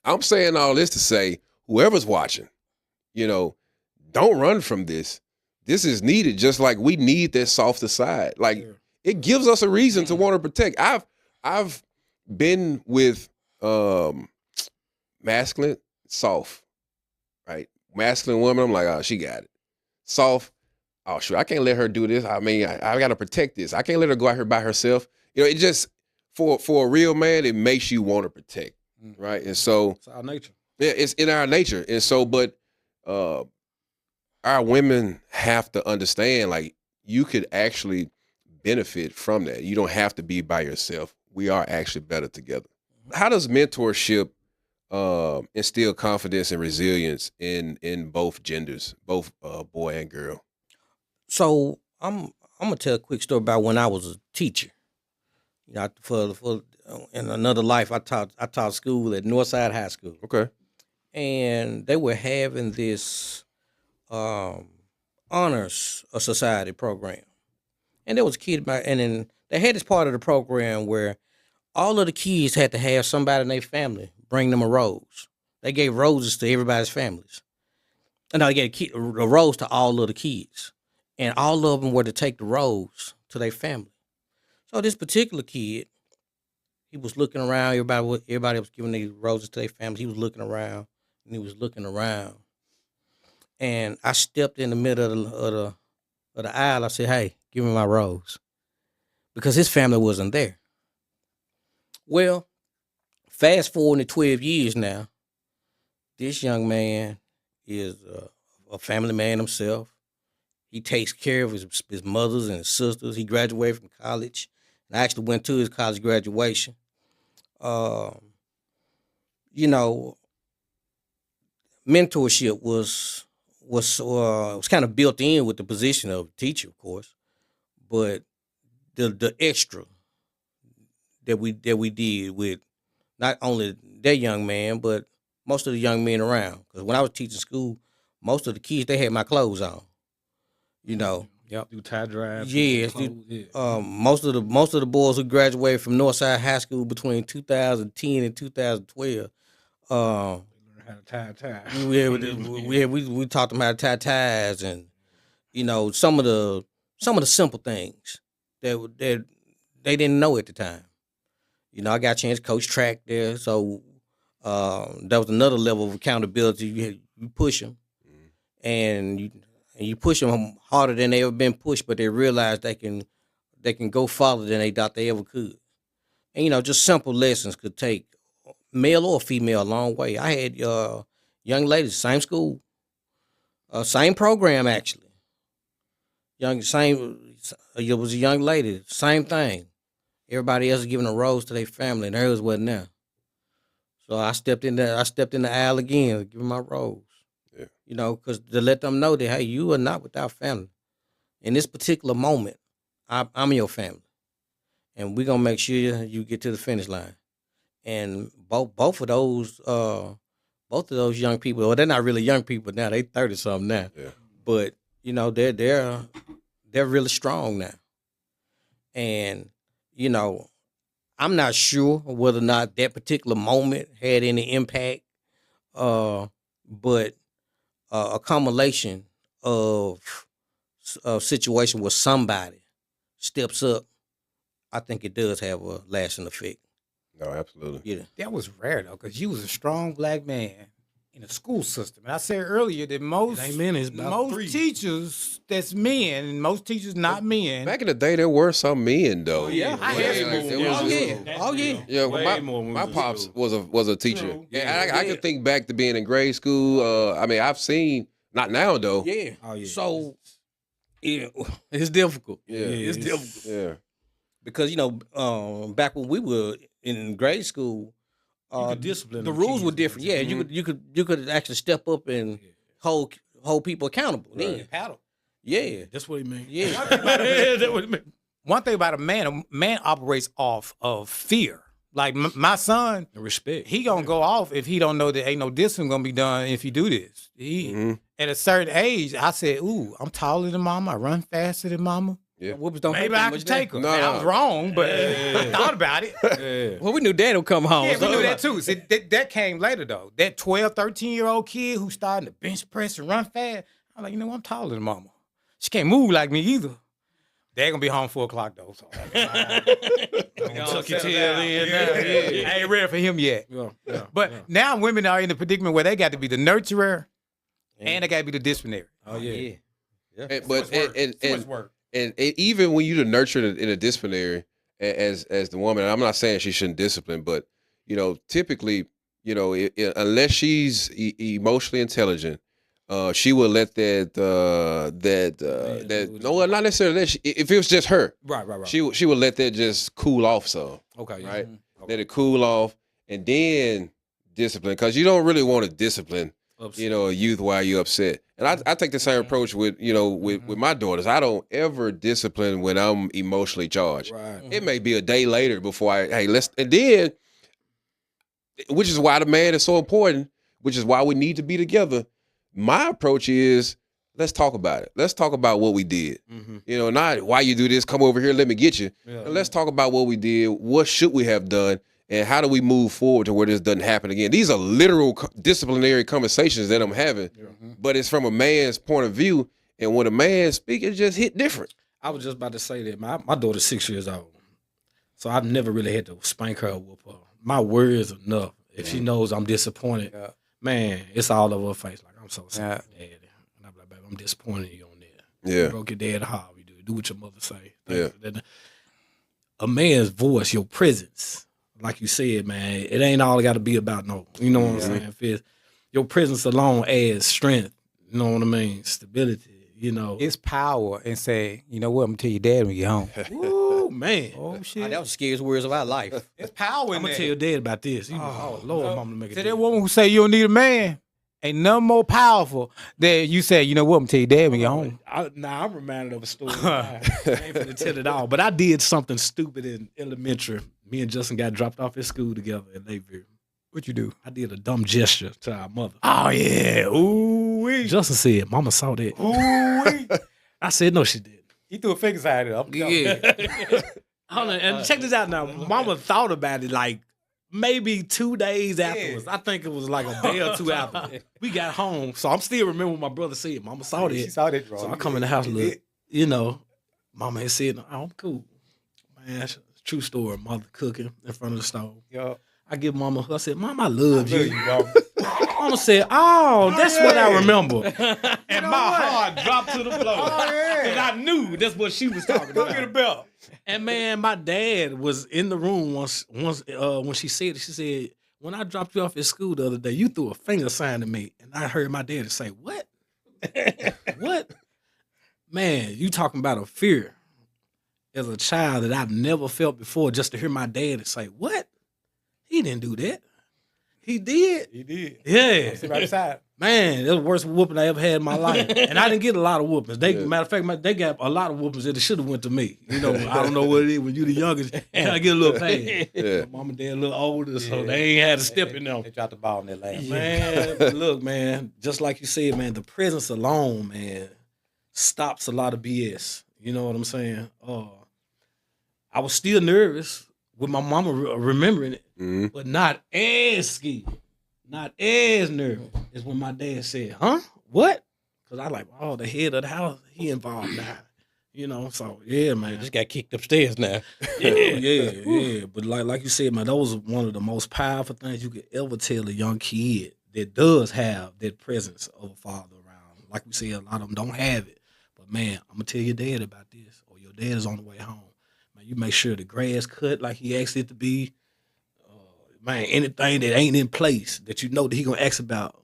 I'm saying all this to say, whoever's watching, you know, don't run from this. This is needed, just like we need that softer side. Like it gives us a reason to want to protect. I've been with masculine, soft, right? Masculine woman, I'm like, oh, she got it. Soft, oh, sure, I can't let her do this. I mean, I got to protect this. I can't let her go out here by herself. You know, it just, for a real man, it makes you want to protect, right? And so, It's our nature. yeah, it's in our nature. And so, but our women have to understand, like, you could actually benefit from that. You don't have to be by yourself. We are actually better together. How does mentorship instill confidence and resilience in both genders, both boy and girl? So I'm gonna tell a quick story about when I was a teacher. You know, for in another life, I taught school at Northside High School, Okay. and they were having this honors society program, and there was a kid and then they had this part of the program where all of the kids had to have somebody in their family bring them a rose. They gave roses to everybody's families, and they gave a rose to all of the kids, and all of them were to take the rose to their family. So this particular kid, he was looking around. Everybody was giving these roses to their families. He was looking around, and he was looking around. And I stepped in the middle of the aisle. I said, "Hey, give me my rose," because his family wasn't there. Well, fast forward to 12 years now, this young man is a family man himself. He takes care of his mothers and his sisters. He graduated from college. And I actually went to his college graduation. You know, mentorship was kind of built in with the position of teacher, of course, but the extra that we did with not only that young man, but most of the young men around. Because when I was teaching school, most of the kids, they had my clothes on. You know, Do tie drives. yes. Most of the boys who graduated from Northside High School between 2010 and 2012, Learn how to tie a tie. we taught them how to tie ties, and you know some of the simple things that they didn't know at the time. You know, I got a chance to coach track there, so That was another level of accountability. You push them, and you push them harder than they ever been pushed, but they realize they can go farther than they thought they ever could. And just simple lessons could take male or female a long way. I had young ladies, same school, same program actually. It was a young lady, same thing. Everybody else is giving a rose to their family, and hers wasn't there. So I stepped in the aisle again, giving my rose. Yeah. Because to let them know that, hey, you are not without family. In this particular moment, I'm your family, and we're gonna make sure you get to the finish line. And both of those young people, well, they're not really young people now; they 30 something now. Yeah. But they're really strong now, and I'm not sure whether or not that particular moment had any impact, but a combination of situation where somebody steps up, I think it does have a lasting effect. No, absolutely. Yeah. That was rare though, because you was a strong black man in a school system. And I said earlier that most teachers that's men, and most teachers not men. Back in the day, there were some men though. Yeah, I had Oh yeah. Yeah, Way more when my we was pops in was a teacher. True. Yeah, I can think back to being in grade school. I mean, I've seen, not now though. Yeah. Oh, yeah. So yeah, it's difficult. Yeah. It's difficult. Yeah. Because back when we were in grade school, You could discipline the them rules kids. were different. Yeah, you could actually step up and hold people accountable. Right. Then. Paddle. Yeah, That's what he meant. yeah. That's what he meant. One thing about a man operates off of fear. Like my son, The respect. he gonna go off if he don't know that ain't no discipline gonna be done if he do this. At a certain age, I said, "Ooh, I'm taller than mama. I run faster than mama. Yeah. Whoopers don't Maybe hurt that I much could take her." No, Now, I no. was wrong, but I thought about it. Yeah. Well, we knew Dad would come home. Yeah, we so- knew that too. See, that came later though. That 12, 13-year-old kid who started to bench press and run fast. I'm like, I'm taller than mama. She can't move like me either. Dad gonna be home 4:00 though. So Tuck your tail in now. Yeah. I ain't ready for him yet. Yeah. But now women are in the predicament where they got to be the nurturer and they got to be the disciplinary. Oh yeah. And, but Too much work. and even when you the nurture in a disciplinary as the woman, and I'm not saying she shouldn't discipline, but typically, unless she's emotionally intelligent, she will let no, not necessarily that. If it was just her, Right. she would let that just cool off some, Okay. Yeah. right? Let it cool off, and then discipline, because you don't really want to discipline a youth while you're upset. And I take the same approach with with my daughters. I don't ever discipline when I'm emotionally charged. Right. It may be a day later before and then, which is why the man is so important, which is why we need to be together. My approach is, let's talk about it. Let's talk about what we did. Mm-hmm. Not why you do this, come over here, let me get you. Yeah. And let's talk about what we did, what should we have done, and how do we move forward to where this doesn't happen again. These are literal disciplinary conversations that I'm having, but it's from a man's point of view, and when a man speaks, it just hit different. I was just about to say that my daughter's 6 years old, so I've never really had to spank her or whoop her. My word is enough. If she knows I'm disappointed, man, it's all over her face. Like, I'm so sorry, Daddy. And I'm like, baby, I'm disappointed in you on that. Yeah. You broke your dad heart. You do what your mother say. Yeah. A man's voice, your presence, like you said, man, it ain't all got to be about no. You know what I'm saying? If it's, your presence alone adds strength. You know what I mean? Stability. It's power and say, you know what, I'm gonna tell your dad when you get home. Ooh, man. Oh shit. That was the scariest words of our life. It's power in I'm gonna that. tell your dad about this. Oh Lord, mama, make it. To that woman who say you don't need a man, ain't nothing more powerful than you say, you know what, I'm gonna tell your dad when you get home. I'm reminded of a story. I ain't gonna tell it all, but I did something stupid in elementary. Me and Justin got dropped off at school together in Lakeview. What you do? I did a dumb gesture to our mother. Oh yeah. Ooh-wee. Justin said, "Mama saw that." Ooh-wee. I said, "No, she didn't." He threw a finger side up. Yeah. Hold on, and check this out now. Mama thought about it like maybe 2 days afterwards. I think it was like a day or two after. We got home, so I'm still remember what my brother said. Mama saw that. She saw that, bro. So I come in the house, look, Mama had said, "Oh, I'm cool." Man, that's a true story. Mother cooking in front of the stove. Yo. I give Mama a hug. I said, Mom, I love you. Mama said, oh, that's what I remember. And my heart dropped to the floor. And I knew that's what she was talking about. Get a belt. And man, my dad was in the room once when she said it. She said, when I dropped you off at school the other day, you threw a finger sign to me. And I heard my dad say, what? What? Man, you talking about a fear as a child that I've never felt before, just to hear my dad say, what? He didn't do that. He did. He did. Yeah. Sit right beside. Man, that was the worst whooping I ever had in my life. And I didn't get a lot of whoopings. Matter of fact, they got a lot of whoopings that should have went to me. You know, I don't know what it is when you the youngest, trying to get a little pain. Yeah. Mom and dad a little older, so they ain't had to step in them. They dropped the ball in that last. Man, but look, man, just like you said, man, the presence alone, man, stops a lot of BS. You know what I'm saying? I was still nervous with my mama remembering it, but not as scared, not as nervous as when my dad said, huh? What? Because I like, oh, the head of the house, he involved now. You know, so yeah, man. Just got kicked upstairs now. Yeah. But like you said, man, those are one of the most powerful things you could ever tell a young kid that does have that presence of a father around. Like we say, a lot of them don't have it. But man, I'm gonna tell your dad about this, or your dad is on the way home. Man, you make sure the grass cut like he asked it to be. Man, anything that ain't in place that you know that he gonna ask about,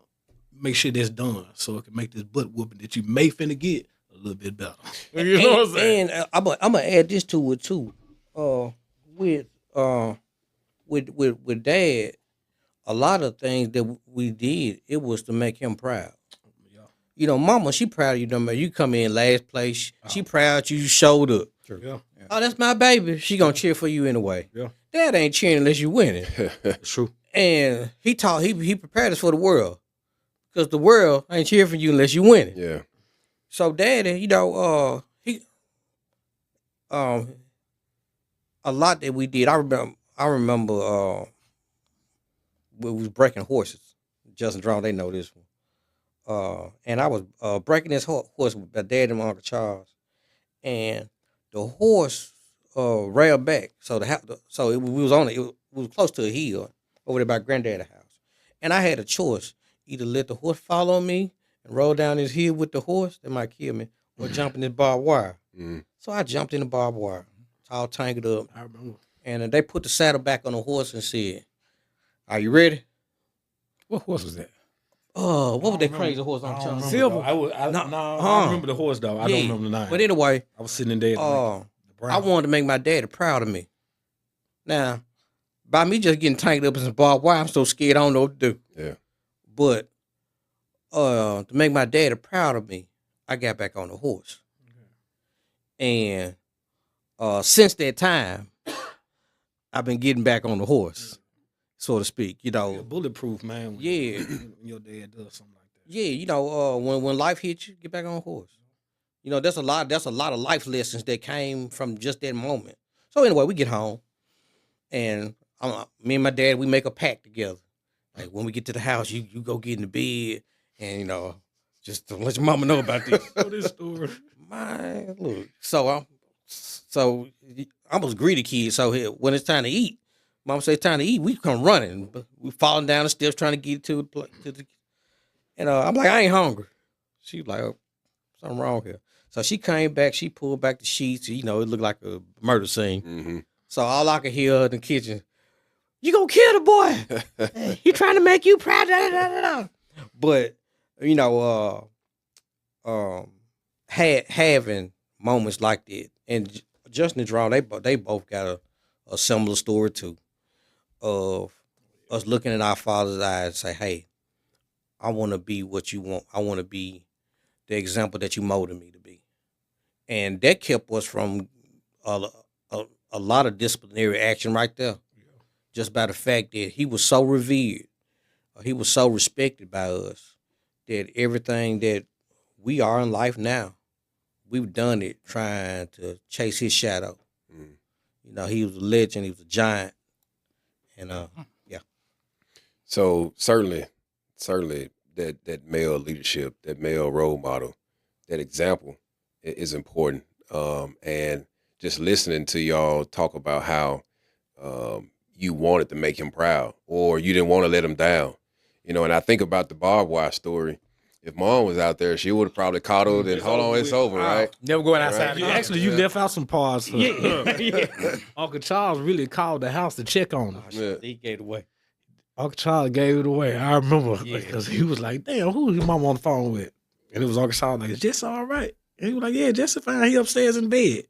make sure that's done so it can make this butt whooping that you may finna get a little bit better. You know what I'm saying? And I'm gonna add this to it too. With Dad, a lot of things that we did, it was to make him proud. Yeah. You know, Mama, she proud of you. No matter you come in last place, she proud you showed up. Sure. Yeah. Oh, that's my baby. She gonna cheer for you anyway. Yeah. Dad ain't cheering unless you winning. It's true. And he prepared us for the world, because the world ain't cheering for you unless you winning. Yeah. So Daddy, you know, a lot that we did. I remember we was breaking horses. Justin Drown, they know this one. And I was breaking this horse with my dad and my Uncle Charles, and the horse railed back. So we was on it. It was close to a hill over there by Granddad's house, and I had a choice: either let the horse follow me and roll down this hill with the horse, that might kill me, or jump in this barbed wire. So I jumped in the barbed wire. It's all tangled up. I remember. And they put the saddle back on the horse and said, "Are you ready?" What horse was that? Oh, what was that crazy horse on Charles? Silver. I remember the horse though. I don't remember the name. But anyway, I was sitting in there. I wanted to make my daddy proud of me. Now, by me just getting tangled up in some barbed wire, I'm so scared I don't know what to do. Yeah. But to make my daddy proud of me, I got back on the horse. And since that time, I've been getting back on the horse, so to speak. You know, bulletproof, man. When your dad does something like that. Yeah, you know, when life hits you, get back on the horse. You know, there's a lot of life lessons that came from just that moment. So anyway, we get home, and me and my dad, we make a pact together. Like, when we get to the house, you go get in the bed, and, you know, just don't let your mama know about this. This story. Man, look. So I was a greedy kid. So when it's time to eat, Mama say it's time to eat. We come running. We falling down the steps trying to get to the. And I'm like, I ain't hungry. She was like, oh, something wrong here. So she came back. She pulled back the sheets. You know, it looked like a murder scene. Mm-hmm. So all I could hear in the kitchen, "You gonna kill the boy? He trying to make you proud." Da, da, da, da. But you know, having moments like that, and Justin and Draw, they both got a similar story too, of us looking in our father's eyes and say, "Hey, I want to be what you want. I want to be the example that you molded me to be," and that kept us from a lot of disciplinary action right there. Just by the fact that he was so revered, he was so respected by us, that everything that we are in life now, we've done it trying to chase his shadow. You know, he was a legend, he was a giant, and yeah. So certainly that male leadership, that male role model, that example is important. And just listening to y'all talk about how you wanted to make him proud, or you didn't want to let him down. You know, and I think about the barbwire story. If mom was out there, she would have probably coddled and hold on, it's over, right? Never going outside. Right. You, actually, you left out some parts. Yeah. Uncle Charles really called the house to check on her. Yeah. He gave it away. Uncle Charles gave it away. I remember because he was like, "Damn, who is your mom on the phone with?" And it was Uncle Charles like, "Is Jesse all right?" And he was like, "Yeah, Jesse fine. He upstairs in bed."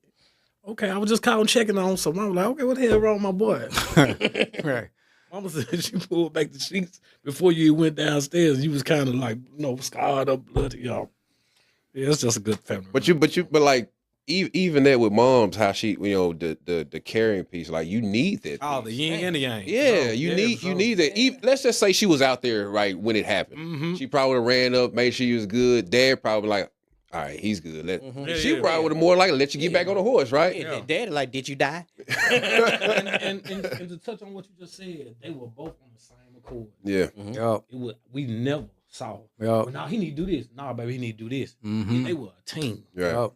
Okay, I was just calling checking on him. So mom was like, "Okay, what the hell wrong with my boy?" Right. Mama said she pulled back the sheets before you went downstairs. You was kind of like, scarred up, bloody, y'all. Yeah, it's just a good family. But like even that with moms, how she, the caring piece, like you need that. Oh, the piece. yin and the yang. Yeah, you need that. Even, let's just say she was out there right when it happened. Mm-hmm. She probably would've ran up, made sure he was good. Dad probably like, all right, he's good. She probably would have more likely let you get back on the horse, right? Yeah. Daddy, like, did you die? and to touch on what you just said, they were both on the same accord. Yeah. Yup. We never saw. Yup. Well, now he need to do this. Nah, baby, he need to do this. Mhm. They were a team. Yeah. Yup.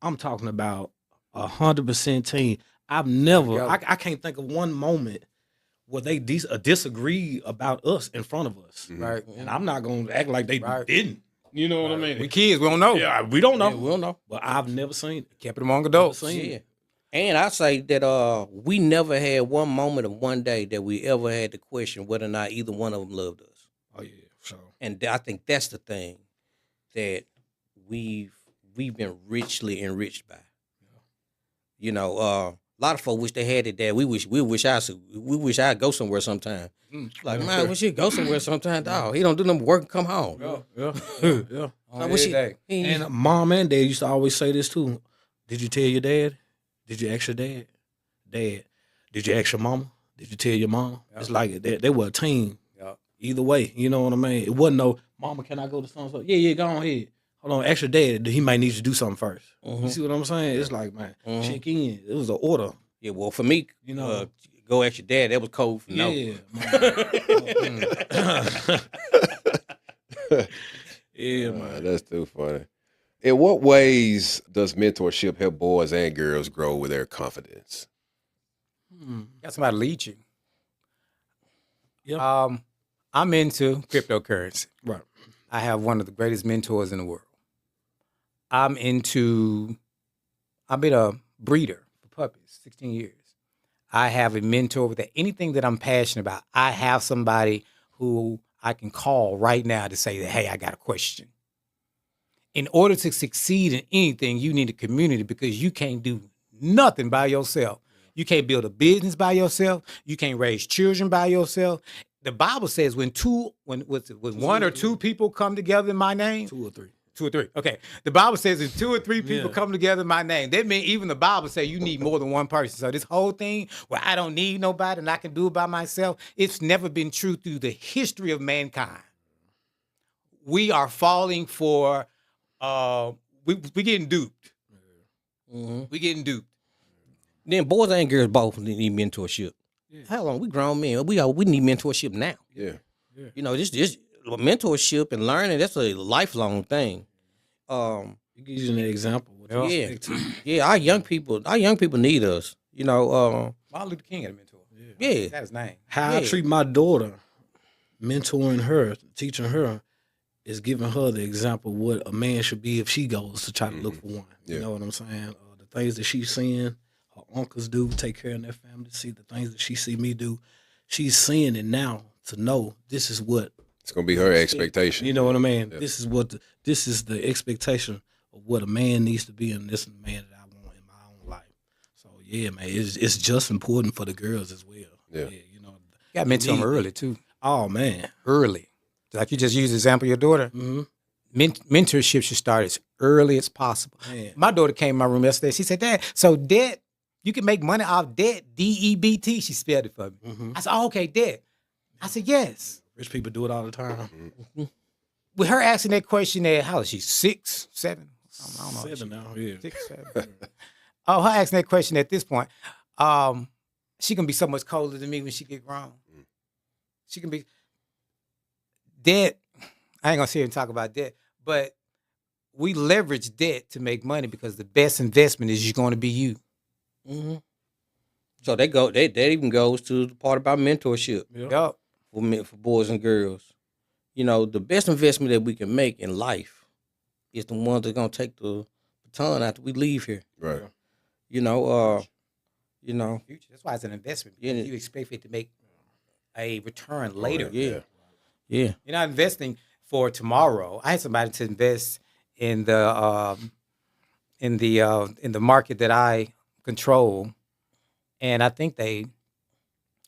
I'm talking about 100% team. I've never. Yup. I can't think of one moment where they disagree about us in front of us. Right. And I'm not gonna act like they Right. didn't. You know what I mean? We kids, we don't know. Yeah, we don't know. Yeah, we don't know. But I've never seen it. Kept it among adults. Never seen Yeah. it. And I say that we never had one moment of one day that we ever had to question whether or not either one of them loved us. Oh yeah, so And I think that's the thing that we've been richly enriched by. You know, a lot of folks wish they had it. That we wish I'd go somewhere sometime. Like, man, we should go somewhere sometime. Dog, he don't do no work and come home. yeah. Like, we should- day. And mom and dad used to always say this too. Did you tell your dad? Did you ask your dad? Dad, did you ask your mama? Did you tell your mom? It's like they were a team. Yup. Either way, you know what I mean? It wasn't no, mama, can I go to so-and-so? Yeah, go on ahead. Hold on, ask your dad. He might need you to do something first. You see what I'm saying? It's like, man, check in. It was an order. Yeah, well, for me, You know. go ask your dad. That was code for no. Yeah. Yeah, man. Man, that's too funny. In what ways does mentorship help boys and girls grow with their confidence? Got somebody to lead you. Yeah. I'm into cryptocurrency. Right. I have one of the greatest mentors in the world. I've been a breeder for puppies, 16 years. I have a mentor with anything that I'm passionate about. I have somebody who I can call right now to say that, hey, I got a question. In order to succeed in anything, you need a community because you can't do nothing by yourself. You can't build a business by yourself. You can't raise children by yourself. The Bible says when one or two people come together in my name, 2 or 3. 2 or 3. Okay. The Bible says if 2 or 3 people Yeah. come together in my name, that means even the Bible says you need more than one person. So this whole thing where I don't need nobody and I can do it by myself, it's never been true through the history of mankind. We are falling for, we getting duped. We getting duped. Then boys and girls both need mentorship. How long? We grown men. We need mentorship now. Yeah. You know, this mentorship and learning, that's a lifelong thing. You give you an example. What you Yeah. expect to- Yeah, our young people need us. You know, Martin Luther King had a mentor. yeah. That's his name. How I Yeah. treat my daughter, mentoring her, teaching her, is giving her the example of what a man should be if she goes to try to look for one. Yeah. You know what I'm saying? The things that she's seeing her uncles do, take care of their family, see the things that she see me do. She's seeing it now to know this is what, It's gonna be her expectation. you know what I mean? This is the expectation of what a man needs to be, and this is the man that I want in my own life. So yeah, man, it's just important for the girls as well. Yeah. You know. You got to mentor them early, too. Oh man. Early. Like you just used the example of your daughter. Mm-hmm. Mentorship should start as early as possible. Man. My daughter came in my room yesterday. She said, Dad, so debt, you can make money off debt, DEBT. She spelled it for me. Mm-hmm. I said, oh, okay, debt. I said, yes. Rich people do it all the time. With her asking that question at, how is she, 6, 7? I don't know. 7 now, yeah. 6, 7. Oh, her asking that question at this point, she gonna be so much colder than me when she get grown. She can be debt. I ain't gonna sit here and talk about debt, but we leverage debt to make money because the best investment is you're going to be you. So that even goes to the part about mentorship Yep. for boys and girls. You know, the best investment that we can make in life is the ones that gonna take the baton after we leave here. Right. You know, you know, Future. That's why it's an investment. Yeah. Because you expect it to make a return later. yeah. Yeah. You're not investing for tomorrow. I had somebody to invest in the market that I control, and I think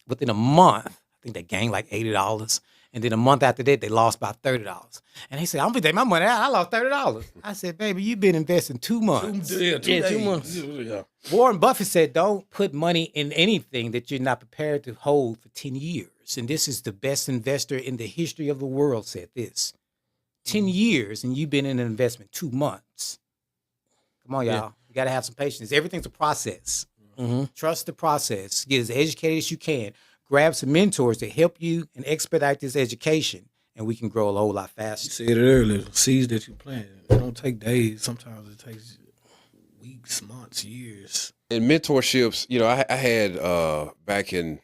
within a month, they gained like $80, and then a month after that, they lost about $30. And he said, "I'm gonna take my money out. I lost $30." I said, "Baby, you've been investing 2 months." 2 months. Yeah. Warren Buffett said, "Don't put money in anything that you're not prepared to hold for 10 years." And this is the best investor in the history of the world said this. 10 years, and you've been in an investment 2 months. Come on, y'all. Yeah. You got to have some patience. Everything's a process. Mm-hmm. Trust the process. Get as educated as you can. Grab some mentors to help you and expedite this education, and we can grow a whole lot You faster. said it earlier. Seeds that you plant, it don't take days. Sometimes it takes weeks, months, years. In mentorships, you know, I had back in,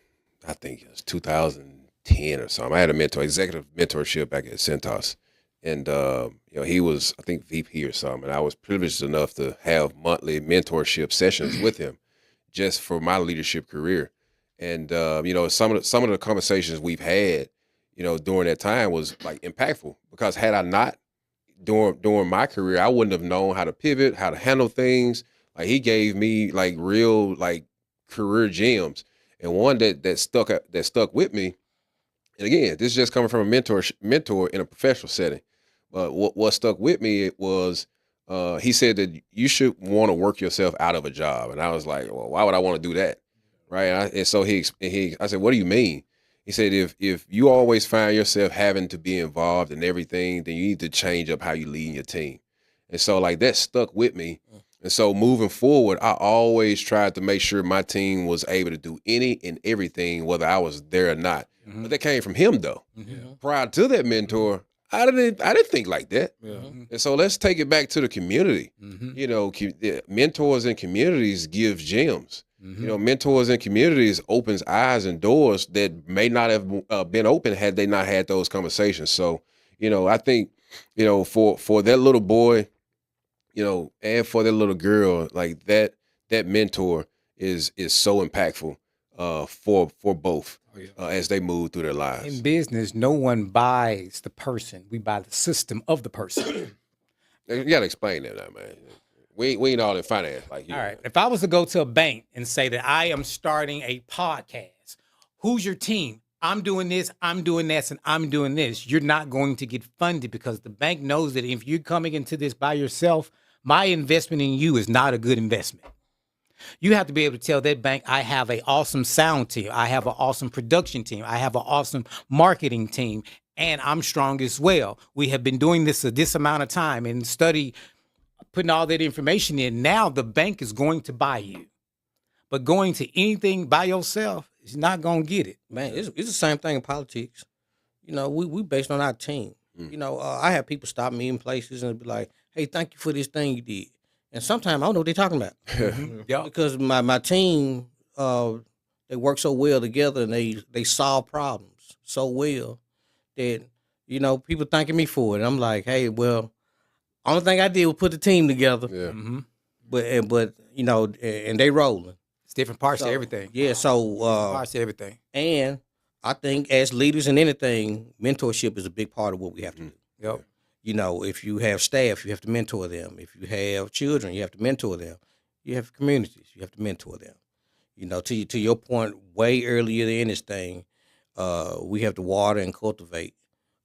I think it was 2010 or something. I had a executive mentorship back at Centos, and you know, he was, I think, VP or something. And I was privileged enough to have monthly mentorship sessions with him, just for my leadership career. And you know, some of the conversations we've had, you know, during that time was like impactful, because had I not during my career, I wouldn't have known how to pivot, how to handle things. Like, he gave me like real like career gems, and one that stuck with me. And again, this is just coming from a mentor in a professional setting. But what stuck with me was, he said that you should want to work yourself out of a job, and I was like, well, why would I want to do that, right? And so I said, what do you mean? He said, if you always find yourself having to be involved in everything, then you need to change up how you lead your team. And so like that stuck with me. And so moving forward, I always tried to make sure my team was able to do any and everything, whether I was there or not. Mm-hmm. But that came from him though. Mm-hmm. Prior to that mentor, I didn't think like that. Yeah. And so let's take it back to the community. Mm-hmm. You know, mentors in communities give gems. Mm-hmm. You know, mentors in communities opens eyes and doors that may not have been open had they not had those conversations. So, you know, I think, you know, for that little boy, you know, and for that little girl, like that mentor is so impactful for both as they move through their lives. In business, no one buys the person. We buy the system of the person. You got to explain that now, man. We ain't all in finance like you. All right. If I was to go to a bank and say that I am starting a podcast, who's your team? I'm doing this, I'm doing this, and I'm doing this. You're not going to get funded, because the bank knows that if you're coming into this by yourself, my investment in you is not a good investment. You have to be able to tell that bank, I have an awesome sound team. I have an awesome production team. I have an awesome marketing team, and I'm strong as well. We have been doing this amount of time and putting all that information in. Now the bank is going to buy you. But going to anything by yourself is not going to get it. Man, it's the same thing in politics. You know, we based on our team. You know, I have people stop me in places and be like, hey, thank you for this thing you did. And sometimes I don't know what they're talking about. Yeah. Because my team, they work so well together, and they solve problems so well that, you know, people thanking me for it. And I'm like, hey, well, only thing I did was put the team together. Yeah. Mm-hmm. But you know, and they rolling. It's different parts So, of everything. Yeah, so Different parts of everything. and I think as leaders in anything, mentorship is a big part of what we have to do. Yep. You know, if you have staff, you have to mentor them. If you have children, you have to mentor them. You have communities, you have to mentor them. You know, to your point, way earlier in this thing, we have to water and cultivate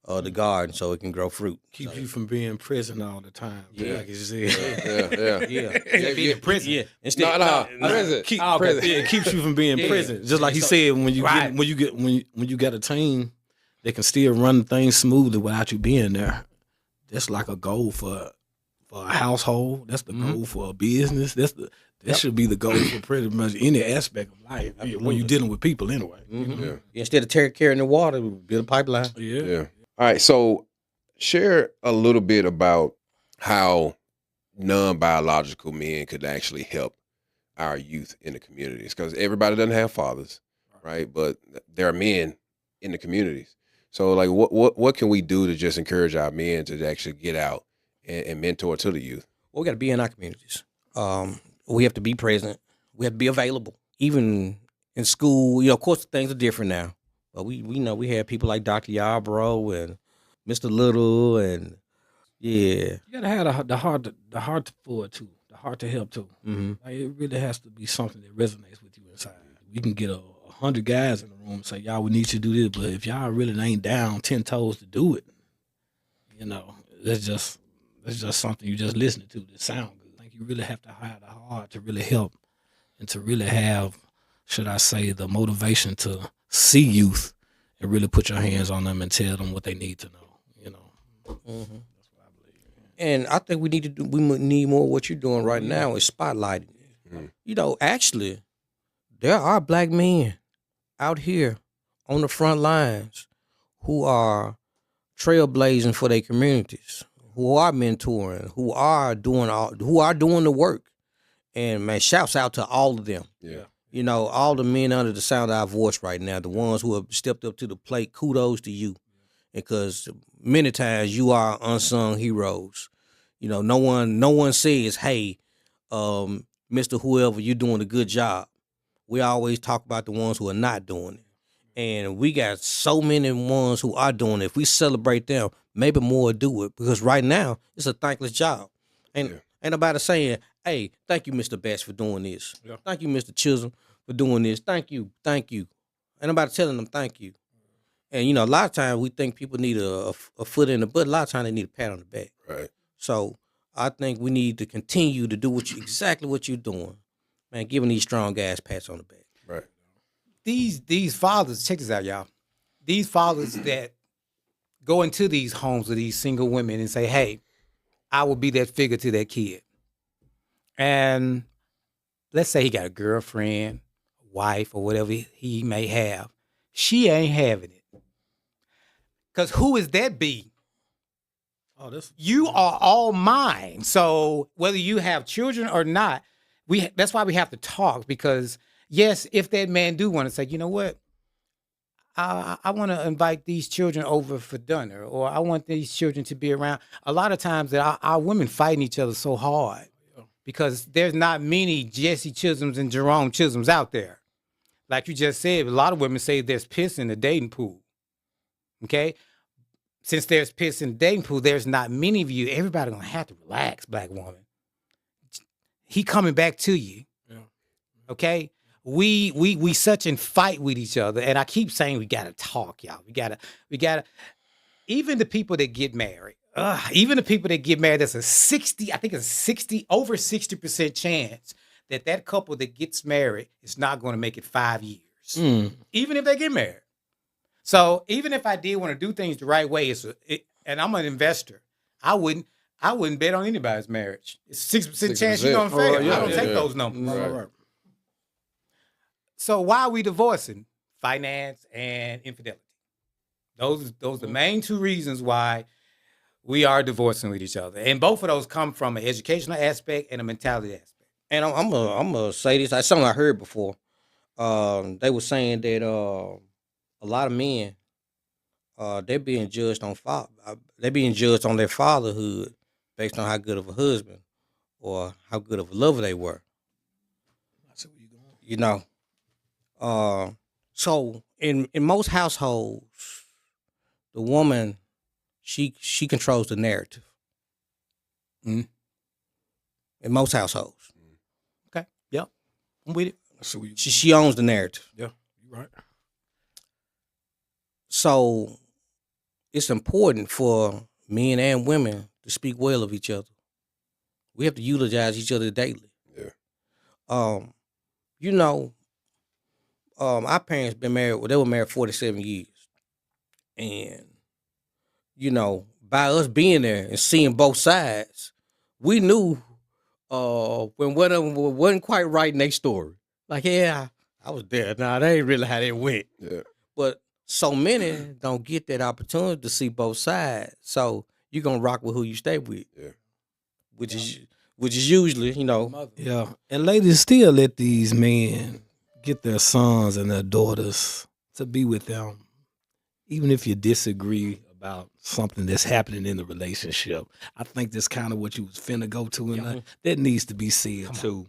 the garden so it can grow fruit. Keep So- you from being in prison all the time. Yeah. Like you said. Yeah. Yeah. Be in prison. Yeah. Instead, Prison. Keep, Oh, okay. yeah, it keeps you from being in Yeah. prison. Just like he So- said, when you Right. when you got a team that can still run things smoothly without you being there, that's like a goal for a household. That's the goal for a business. That should be the goal for pretty much any aspect of life when you're dealing with people anyway. Yeah. Instead of carrying the water, we build a pipeline. Yeah. Yeah. All right. So share a little bit about how non-biological men could actually help our youth in the communities? Because everybody doesn't have fathers, right? But there are men in the communities. So, like, what can we do to just encourage our men to actually get out and mentor to the youth? Well, we got to be in our communities. We have to be present. We have to be available. Even in school, of course, things are different now. But we know we have people like Dr. Yarbrough and Mr. Little, and yeah. You gotta have the heart for it too, the heart to help too. Mm-hmm. Like, it really has to be something that resonates with you inside. We can get 100 guys in the room and say, y'all, we need you to do this, but if y'all really ain't down 10 toes to do it, that's just something you just listening to that sound good. Like, you really have to have the heart to really help and to really have, should I say, the motivation to see youth and really put your hands on them and tell them what they need to know. Mm-hmm. And I think we need more of what you're doing right now is spotlighting. Mm-hmm. Actually, there are black men out here on the front lines who are trailblazing for their communities, who are mentoring, who are doing the work. And man, shouts out to all of them. Yeah. All the men under the sound of our voice right now, the ones who have stepped up to the plate, kudos to you. Because many times you are unsung heroes. No one says, hey, Mr. Whoever, you're doing a good job. We always talk about the ones who are not doing it. And we got so many ones who are doing it. If we celebrate them, maybe more will do it. Because right now, it's a thankless job. Ain't nobody saying, hey, thank you, Mr. Bass, for doing this. Yeah. Thank you, Mr. Chisum, for doing this. Thank you. Ain't nobody telling them thank you. And, a lot of times we think people need a foot in the butt. A lot of times they need a pat on the back. Right. So I think we need to continue to do exactly what you're doing. Man, giving these strong guys pats on the back. Right. These fathers, check this out, y'all. These fathers that go into these homes of these single women and say, hey, I will be that figure to that kid. And let's say he got a girlfriend, wife, or whatever he may have. She ain't having it. Because who is that be? You are all mine. So whether you have children or not, that's why we have to talk. Because yes, if that man do want to say, you know what, I want to invite these children over for dinner, or I want these children to be around. A lot of times that our women fighting each other so hard because there's not many Jesse Chisums and Jerome Chisums out there. Like you just said, a lot of women say there's piss in the dating pool. Okay? Since there's piss in the dating pool, there's not many of you. Everybody gonna have to relax, black woman. He coming back to you. Yeah. Okay? We such in fight with each other. And I keep saying we gotta talk, y'all. We gotta, even the people that get married, there's a 60, I think it's 60, over 60% chance that couple that gets married is not going to make it 5 years, even if they get married. So even if I did want to do things the right way, and I'm an investor, I wouldn't bet on anybody's marriage. It's 6% chance you're going to fail. I don't take those numbers. Right. So why are we divorcing? Finance and infidelity. Those are the main two reasons why we are divorcing with each other. And both of those come from an educational aspect and a mentality aspect. And I'm gonna say this. That's something I heard before. They were saying that a lot of men, they're being judged on they're being judged on their fatherhood based on how good of a husband or how good of a lover they were. I see where you're going. So in most households, the woman she controls the narrative. Mm-hmm. In most households. Okay. Yep. I'm with it. She owns the narrative. Yeah, you're right. So it's important for men and women to speak well of each other. We have to eulogize each other daily. Yeah. Our parents been married. They were married 47 years, and by us being there and seeing both sides, we knew when one of them wasn't quite right in their story. Like, yeah, I was there. Nah, that ain't really how they went. Yeah. But so many don't get that opportunity to see both sides. So you're gonna rock with who you stay with. Yeah. Which which is usually, you know, Yeah, and ladies still let these men get their sons and their daughters to be with them, even if you disagree about something that's happening in the relationship. I think that's kind of what you was finna go to, and that needs to be said too.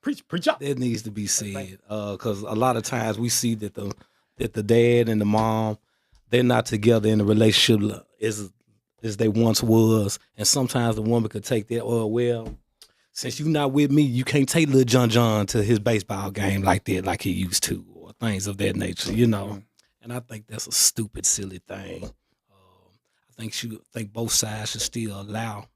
Preach up. That needs to be said, because a lot of times we see that the dad and the mom, they're not together in the relationship as they once was, and sometimes the woman could take that. Oh well, since you not with me, you can't take little John to his baseball game like that, like he used to, or things of that nature, you know. And I think that's a stupid, silly thing. I think both sides should still allow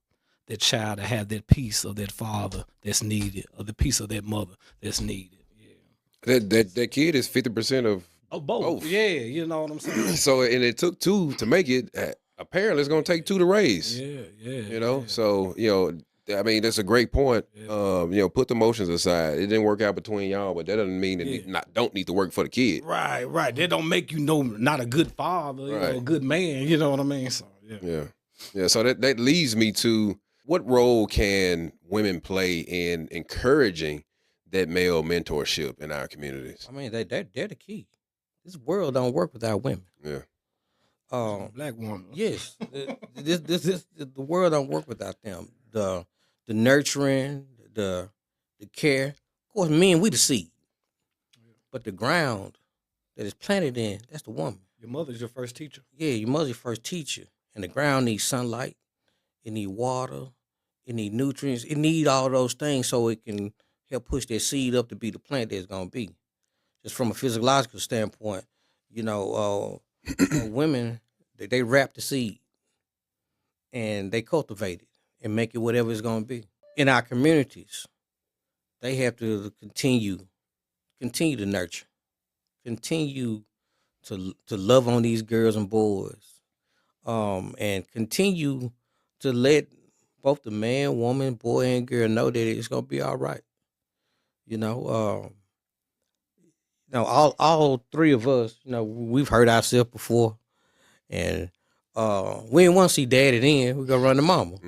that child to have that piece of that father that's needed, or the piece of that mother that's needed. Yeah. That kid is 50% of Both. Yeah, you know what I'm saying? so, and it took two to make it. Apparently, it's going to take two to raise. Yeah. You know, yeah. so I mean, that's a great point. Put the emotions aside. It didn't work out between y'all, but that doesn't mean it don't need to work for the kid. Right. That don't make you not a good father, Right. a good man. You know what I mean? So Yeah. So that leads me to, what role can women play in encouraging that male mentorship in our communities? I mean, they're the key. This world don't work without women. Yeah. Black woman. Yes, the world don't work without them. The nurturing, the care. Of course, men, we the seed, but the ground that is planted in, that's the woman. Your mother's your first teacher. Yeah, your mother's your first teacher, and the ground needs sunlight, it need water, it need nutrients, it need all those things so it can help push that seed up to be the plant that it's gonna be. Just from a physiological standpoint, women, they wrap the seed and they cultivate it and make it whatever it's gonna be. In our communities, they have to continue to nurture, continue to love on these girls and boys, and continue to let both the man, woman, boy, and girl know that it's gonna be all right. All three of us, we've hurt ourselves before, and we didn't want to see daddy then. We gonna run to mama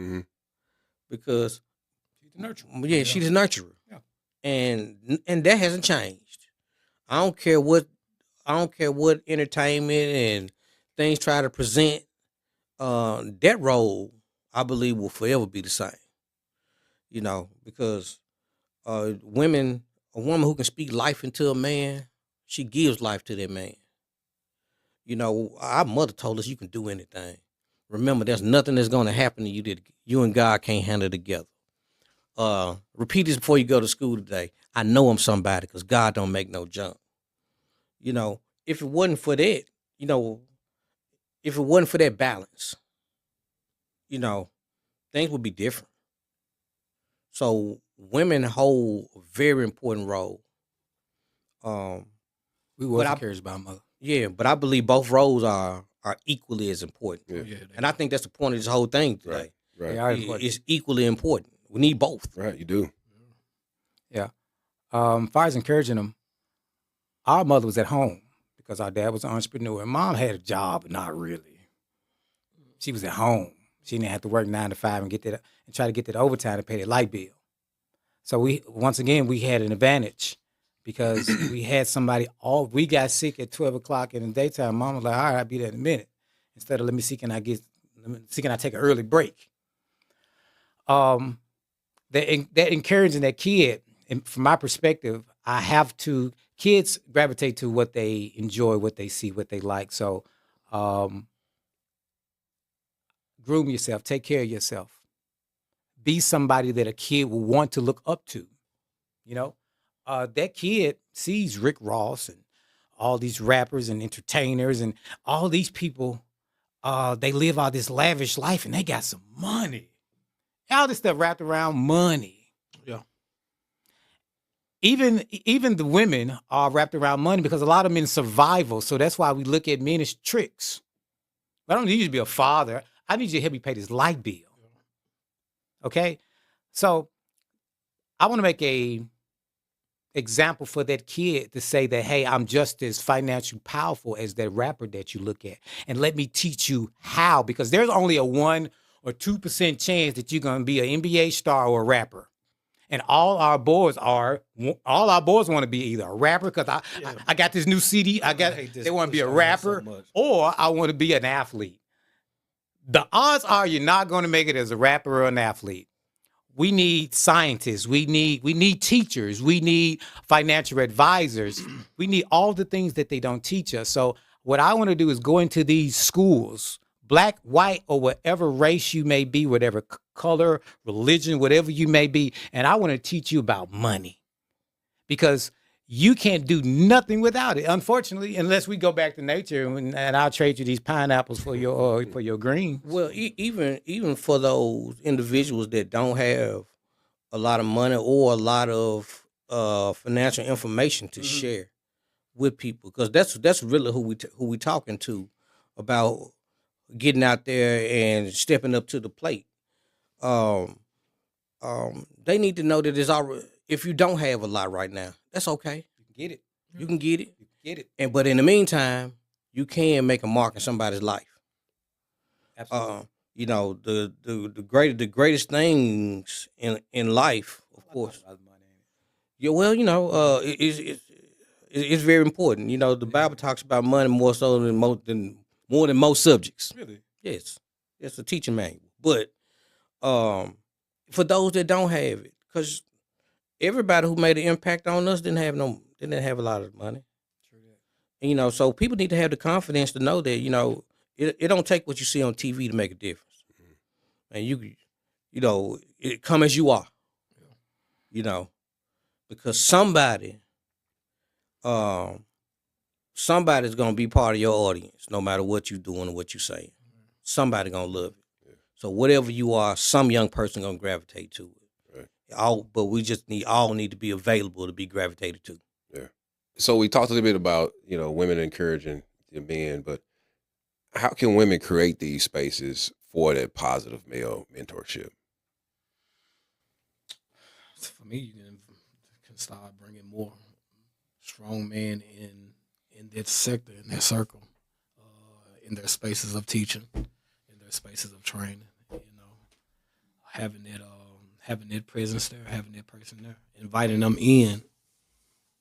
because She's the nurturer. yeah, she's the nurturer, Yeah. and that hasn't changed. I don't care what entertainment and things try to present. That role, I believe, will forever be the same. Because a woman who can speak life into a man, she gives life to that man. Our mother told us you can do anything. Remember, there's nothing that's going to happen to you that you and God can't handle together. Repeat this before you go to school today. I know I'm somebody because God don't make no junk. If it wasn't for that, if it wasn't for that balance, things would be different. So women hold a very important role. We were encouraged by our mother. Yeah, but I believe both roles are equally as important. Yeah. And I think that's the point of this whole thing today. Right. They are important. It's equally important. We need both. Right. You do. Yeah. As far as encouraging them, our mother was at home because our dad was an entrepreneur. And mom had a job, but not really. She was at home. She didn't have to work 9 to 5 and try to get that overtime to pay the light bill. So we had an advantage because we had somebody. We got sick at 12 o'clock in the daytime. Mom was like, "All right, I'll be there in a minute." Instead of can I take an early break? That encouraging that kid, and from my perspective, kids gravitate to what they enjoy, what they see, what they like. So groom yourself, take care of yourself. Be somebody that a kid will want to look up to. That kid sees Rick Ross and all these rappers and entertainers and all these people. They live all this lavish life and they got some money. All this stuff wrapped around money. Yeah. Even the women are wrapped around money because a lot of men in survival. So that's why we look at men as tricks. I don't need you to be a father. I need you to help me pay this light bill. Okay? So I want to make a example for that kid to say that, hey, I'm just as financially powerful as that rapper that you look at. And let me teach you how, because there's only a 1 or 2% chance that you're going to be an NBA star or a rapper. And all our boys want to be either a rapper, because I got this new CD. They want to be a rapper, or I want to be an athlete. The odds are you're not going to make it as a rapper or an athlete. We need scientists. We need teachers. We need financial advisors. We need all the things that they don't teach us. So what I want to do is go into these schools, black, white, or whatever race you may be, whatever color, religion, whatever you may be, and I want to teach you about money, because you can't do nothing without it, unfortunately, unless we go back to nature and I'll trade you these pineapples for your green. Well, even for those individuals that don't have a lot of money or a lot of financial information to share with people, because that's really who we talking to about getting out there and stepping up to the plate. They need to know that it's already. If you don't have a lot right now, that's okay. You can get it. You can get it. You can get it. But in the meantime, you can make a mark in somebody's life. Absolutely. The greatest things in life, of course. Yeah, well, it's very important. You know, the Bible talks about money more so than most subjects. Really? Yes, it's a teaching manual. But for those that don't have it, because everybody who made an impact on us didn't have a lot of money. True that. And, so people need to have the confidence to know that, it don't take what you see on TV to make a difference. And it come as you are. Because somebody's gonna be part of your audience, no matter what you're doing or what you're saying. Somebody gonna love it. Yeah. So whatever you are, some young person gonna gravitate to it. But we just all need to be available to be gravitated to. Yeah. So we talked a little bit about, women encouraging the men, but how can women create these spaces for that positive male mentorship? For me, you can start bringing more strong men in that sector, in that circle, in their spaces of teaching, in their spaces of training. Having that presence there, having that person there, inviting them in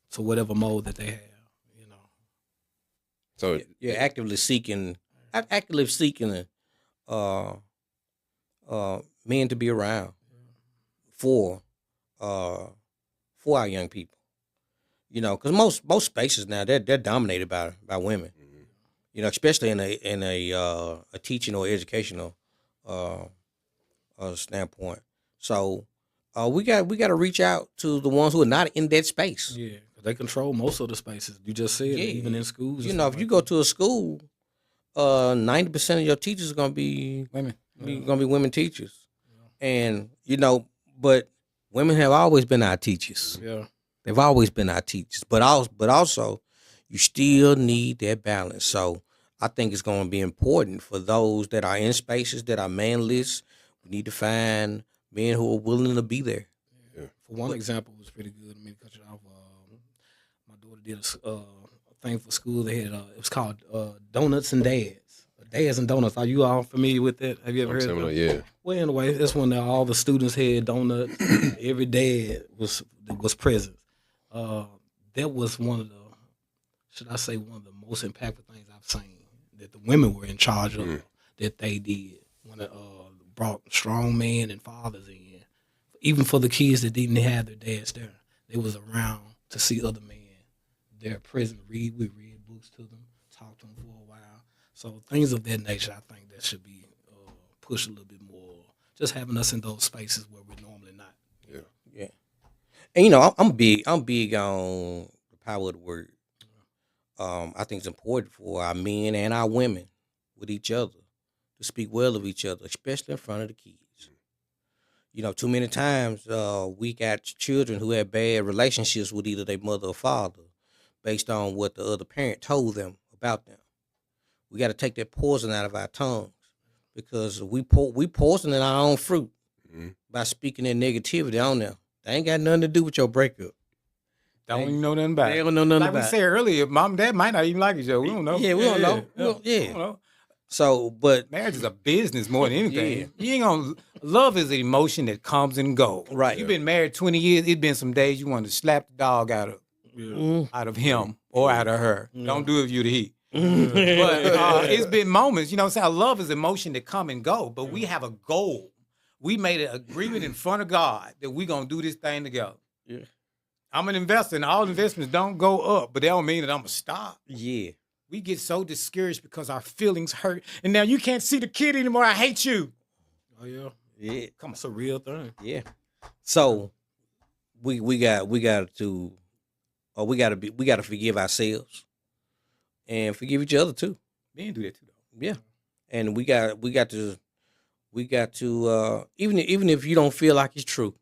to whatever mode that they have, So you're actively seeking men to be around for our young people. Because most spaces now they're dominated by women. Especially in a teaching or educational standpoint. So we got to reach out to the ones who are not in that space. Yeah, they control most of the spaces. You just said it, even in schools. If you go to a school, 90% of your teachers are gonna be women. Gonna be women teachers, and but women have always been our teachers. Yeah, they've always been our teachers. But also, you still need that balance. So I think it's going to be important for those that are in spaces that are manless. We need to find men who are willing to be there. Yeah. For one example, it was pretty good. I mean, to cut it off. My daughter did a thing for school. They had it was called Donuts and Dads. Dads and Donuts. Are you all familiar with that? Have you ever heard of that? Yeah. Well, anyway, that's when all the students had donuts. Every dad was present. That was one of the most impactful things I've seen that the women were in charge of. That they did when it brought strong men and fathers in, even for the kids that didn't have their dads there. They was around to see other men there present. We read books to them, talk to them for a while. So things of that nature, I think that should be pushed a little bit more. Just having us in those spaces where we're normally not. Yeah. And I'm big on the power of the word. I think it's important for our men and our women with each other to speak well of each other, especially in front of the kids. Too many times we got children who have bad relationships with either their mother or father based on what the other parent told them about them. We got to take that poison out of our tongues because we poisoning our own fruit by speaking that negativity on them. They ain't got nothing to do with your breakup. Don't even know nothing about it. They don't know nothing like about it. Like we said earlier, mom and dad might not even like each other. We don't know. Yeah, we don't know. We don't know. So, but Marriage is a business more than anything. Yeah. You ain't gonna love is an emotion that comes and goes. Right. You've been married 20 years. It's been some days you want to slap the dog out of him or out of her. Don't do it if you're the he. But it's been moments, you know what I'm saying? Love is emotion that come and go, but we have a goal. We made an agreement in front of God that we're gonna do this thing together. Yeah. I'm an investor, and all investments don't go up, but that don't mean that I'm gonna stop. yeah, We get so discouraged because our feelings hurt, and now you can't see the kid anymore. I hate you. Oh yeah, yeah, come on, it's a real thing. yeah. So we got to forgive ourselves and forgive each other too. Men do that too, though. Yeah, and we got to even if you don't feel like it's true,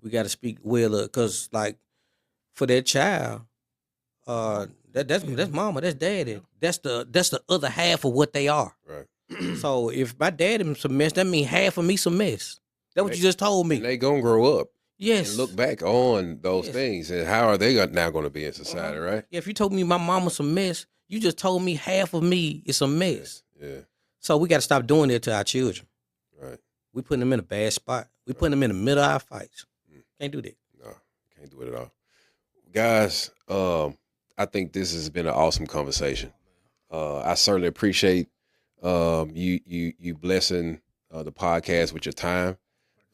we got to speak well of, because like for that child, that's mama, that's daddy, that's the other half of what they are. Right. So if my daddy some mess, that means half of me some mess. That's what you just told me. And they gonna grow up Yes. and look back on those Yes. things, and how are they now going to be in society, right? Yeah, if you told me my mama's some mess, you just told me half of me is a mess. Yeah. So we got to stop doing that to our children. Right. We putting them in a bad spot. We putting them in the middle of our fights. Can't do that. No, can't do it at all. Guys, I think this has been an awesome conversation. I certainly appreciate you blessing the podcast with your time.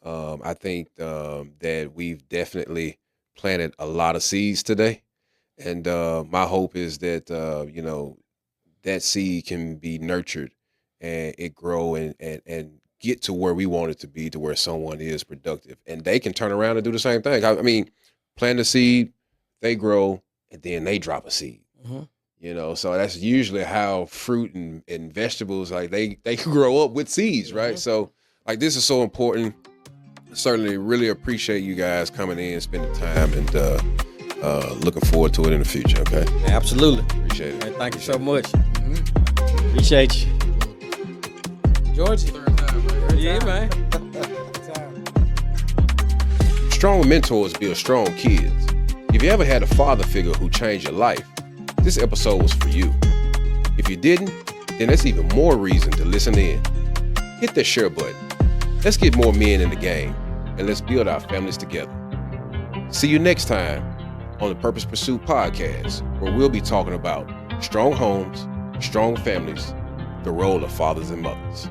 I think that we've definitely planted a lot of seeds today. And my hope is that, that seed can be nurtured and it grow and get to where we want it to be, to where someone is productive. And they can turn around and do the same thing. I mean, plant a seed, they grow, and then they drop a seed. Mm-hmm. So that's usually how fruit and vegetables, like they grow up with seeds, right? So like this is so important. Certainly really appreciate you guys coming in, spending time, and looking forward to it in the future, okay? Absolutely. Appreciate it. Man, thank you so much. Appreciate you. Georgie. Yeah, man. Strong mentors build strong kids. If you ever had a father figure who changed your life, this episode was for you. If you didn't, then that's even more reason to listen in. Hit that share button. Let's get more men in the game, and let's build our families together. See you next time on the Purpose Pursuit Podcast, where we'll be talking about strong homes, strong families, the role of fathers and mothers.